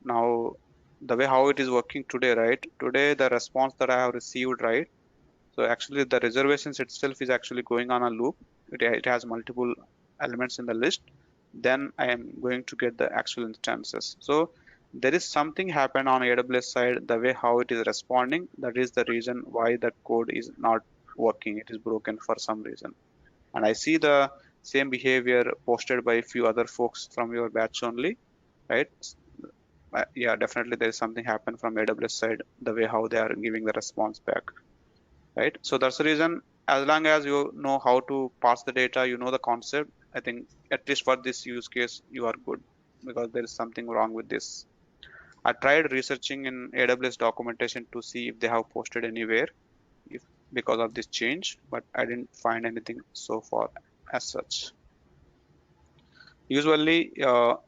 Now the way how it is working today, right? Today the response that I have received, right? So actually the reservations itself is actually going on a loop. It has multiple elements in the list. Then I am going to get the actual instances. So there is something happen on AWS side, the way how it is responding. That is the reason why that code is not working. It is broken for some reason. And I see the same behavior posted by a few other folks from your batch only, right? Yeah, definitely there is something happen from AWS side, the way how they are giving the response back, right? So that's the reason, as long as you know how to parse the data, you know the concept, I think at least for this use case, you are good because there is something wrong with this. I tried researching in AWS documentation to see if they have posted anywhere if because of this change, but I didn't find anything so far as such. Usually,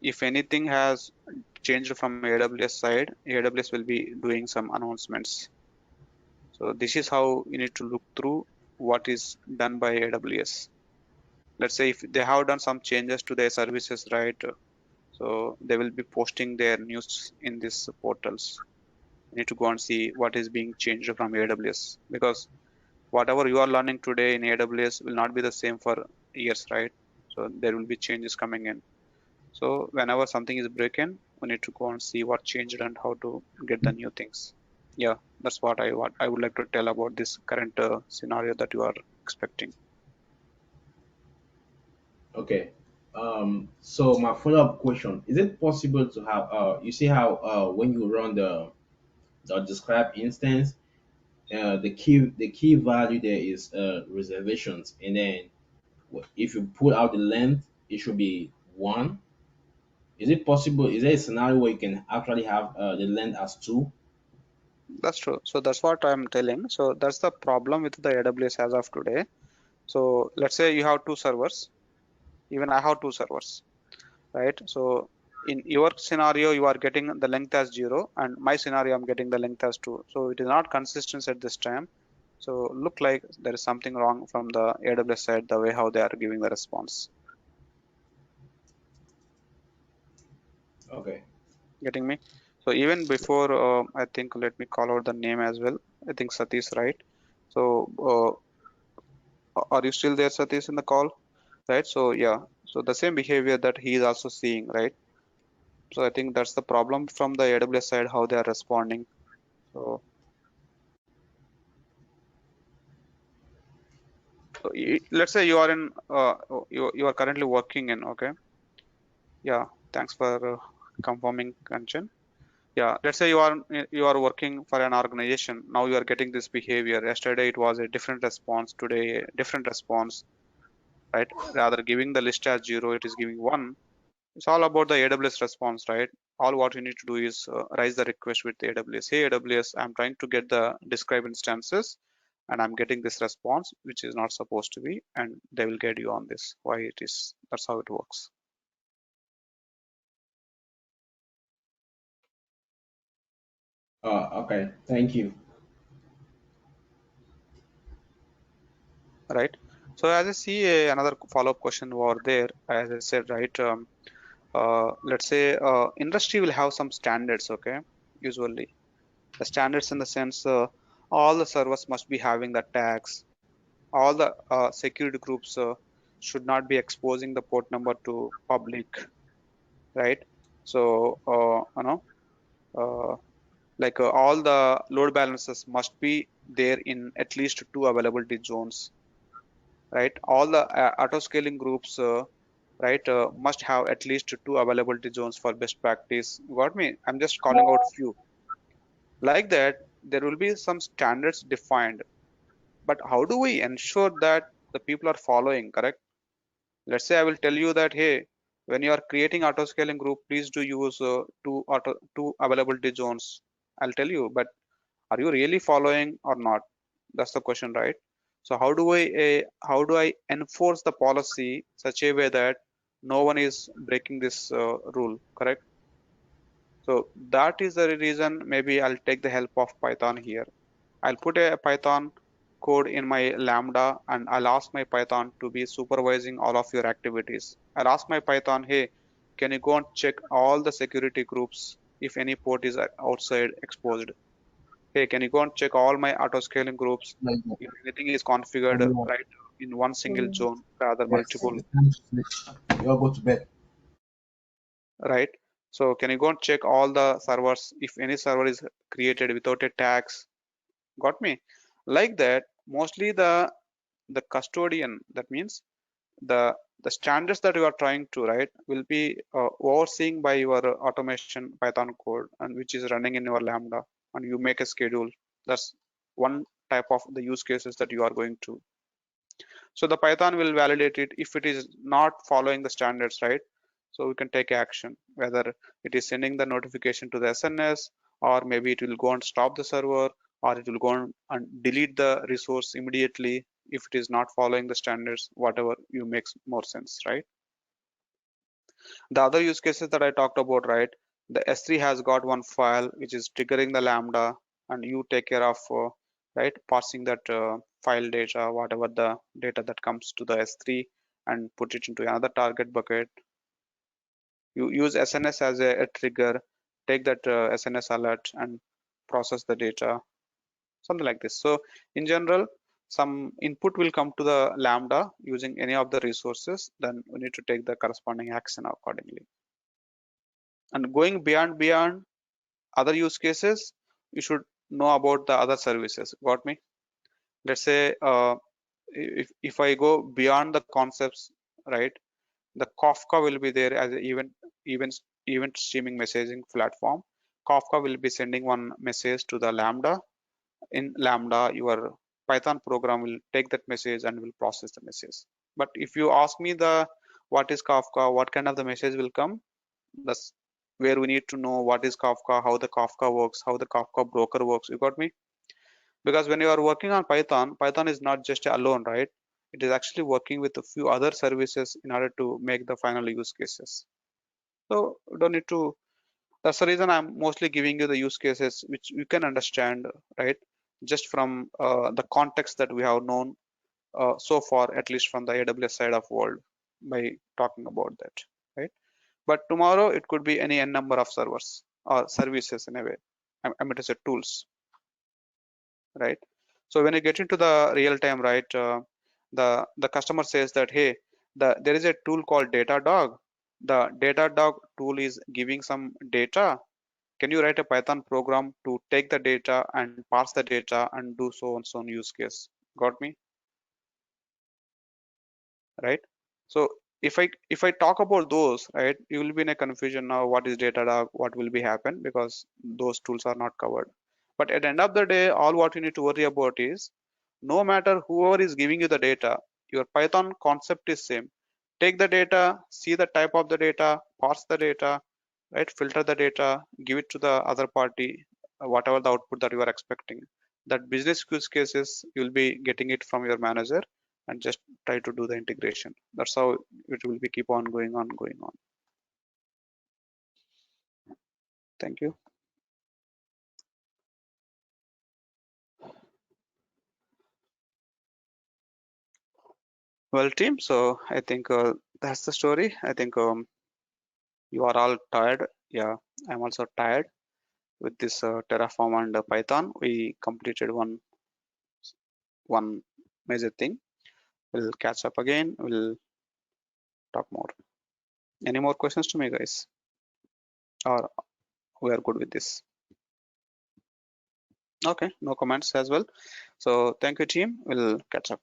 if anything has changed from AWS side, AWS will be doing some announcements. So this is how you need to look through what is done by AWS. Let's say if they have done some changes to their services, right? So they will be posting their news in these portals. You need to go and see what is being changed from AWS because whatever you are learning today in AWS will not be the same for years, right? So there will be changes coming in. So whenever something is broken, we need to go and see what changed and how to get the new things. Yeah, that's what I would like to tell about this current scenario that you are expecting. okay. So my follow-up question: is it possible to have you see how when you run the describe instance, the key value there is reservations, and then if you pull out the length, it should be one. Is it possible? Is there a scenario where you can actually have the length as two? That's true. So that's what I'm telling. So that's the problem with the AWS as of today. So let's say you have two servers. Even I have two servers, right? So In your scenario, you are getting the length as 0, and my scenario, I'm getting the length as 2. So it is not consistent at this time. So look like there is something wrong from the AWS side, the way how they are giving the response. Okay. Getting me? So even before, I think, let me call out the name as well. I think Satish, right? So are you still there, Satish, in the call? Right? So yeah, so the same behavior that he is also seeing, right? So I think that's the problem from the AWS side, how they are responding. So, let's say you are in, you are currently working in, okay? Yeah, thanks for confirming, Kanchan. Yeah, let's say you are working for an organization. Now you are getting this behavior. Yesterday it was a different response. Today a different response, right? Rather giving the list as 0, it is giving 1. It's all about the AWS response, right? All what you need to do is raise the request with AWS. Hey AWS, I'm trying to get the describe instances, and I'm getting this response, which is not supposed to be, and they will get you on this. Why it is? That's how it works. Okay. Thank you. Right. So as I see another follow-up question over there, as I said, right? Let's say industry will have some standards, okay? Usually the standards in the sense all the servers must be having the tags, all the security groups should not be exposing the port number to public, right? So like all the load balancers must be there in at least 2 availability zones, right? All the auto scaling groups right must have at least 2 availability zones for best practice. Got me? I'm just calling out few like that. There will be some standards defined, but how do we ensure that the people are following, correct? Let's say I will tell you that, hey, when you are creating auto scaling group, please do use two availability zones. I'll tell you, but are you really following or not? That's the question, right? So how do I enforce the policy such a way that no one is breaking this rule, correct? So that is the reason maybe I'll take the help of Python here. I'll put a Python code in my Lambda, and I'll ask my Python to be supervising all of your activities. I'll ask my Python, hey, can you go and check all the security groups if any port is outside exposed? Hey, can you go and check all my auto scaling groups Like if anything is configured that. right in one single zone rather Yes. multiple, It's time to sleep. You all go to bed. right? So can you go and check all the servers if any server is created without a tags? Got me? Like that, mostly the custodian, that means the standards that you are trying to write will be overseeing by your automation Python code, and which is running in your Lambda, and you make a schedule. That's one type of the use cases that you are going to. So the Python will validate it if it is not following the standards, right? So we can take action, whether it is sending the notification to the SNS, or maybe it will go and stop the server, or it will go and delete the resource immediately if it is not following the standards, whatever you makes more sense, right? The other use cases that I talked about, right? The S3 has got one file which is triggering the Lambda, and you take care of right parsing that file data, whatever the data that comes to the S3, and put it into another target bucket. You use SNS as a trigger, take that SNS alert and process the data, something like this. So in general, some input will come to the Lambda using any of the resources, then we need to take the corresponding action accordingly. And going beyond other use cases, you should know about the other services. Got me? Let's say if I go beyond the concepts, right? The Kafka will be there as an event event streaming messaging platform. Kafka will be sending one message to the Lambda. In Lambda, your Python program will take that message and will process the message. But if you ask me the what is Kafka, what kind of the message will come, that's where we need to know what is Kafka, how the Kafka works, how the Kafka broker works. You got me? Because when you are working on Python, Python is not just alone, right? It is actually working with a few other services in order to make the final use cases. So don't need to. That's the reason I'm mostly giving you the use cases which you can understand, right? Just from the context that we have known so far, at least from the AWS side of world, by talking about that, right? But tomorrow it could be any n number of servers or services in a way. I mean to say tools, right? So when you get into the real time, right, the customer says that, hey, there is a tool called Datadog. The Datadog tool is giving some data. Can you write a Python program to take the data and parse the data and do so and so on use case? Got me? Right? So if I talk about those, right, you will be in a confusion now. What is Datadog? What will be happen, because those tools are not covered. But at the end of the day, all what you need to worry about is, no matter whoever is giving you the data, your Python concept is same. Take the data, see the type of the data, parse the data, right? Filter the data, give it to the other party, whatever the output that you are expecting. That business use cases, you'll be getting it from your manager, and just try to do the integration. That's how it will be keep on going on, going on. Thank you. Well, team, so I think that's the story. I think you are all tired. Yeah, I'm also tired with this Terraform and Python. We completed one major thing. We'll catch up again. We'll talk more. Any more questions to me, guys? Or we are good with this? Okay, no comments as well. So thank you, team. We'll catch up.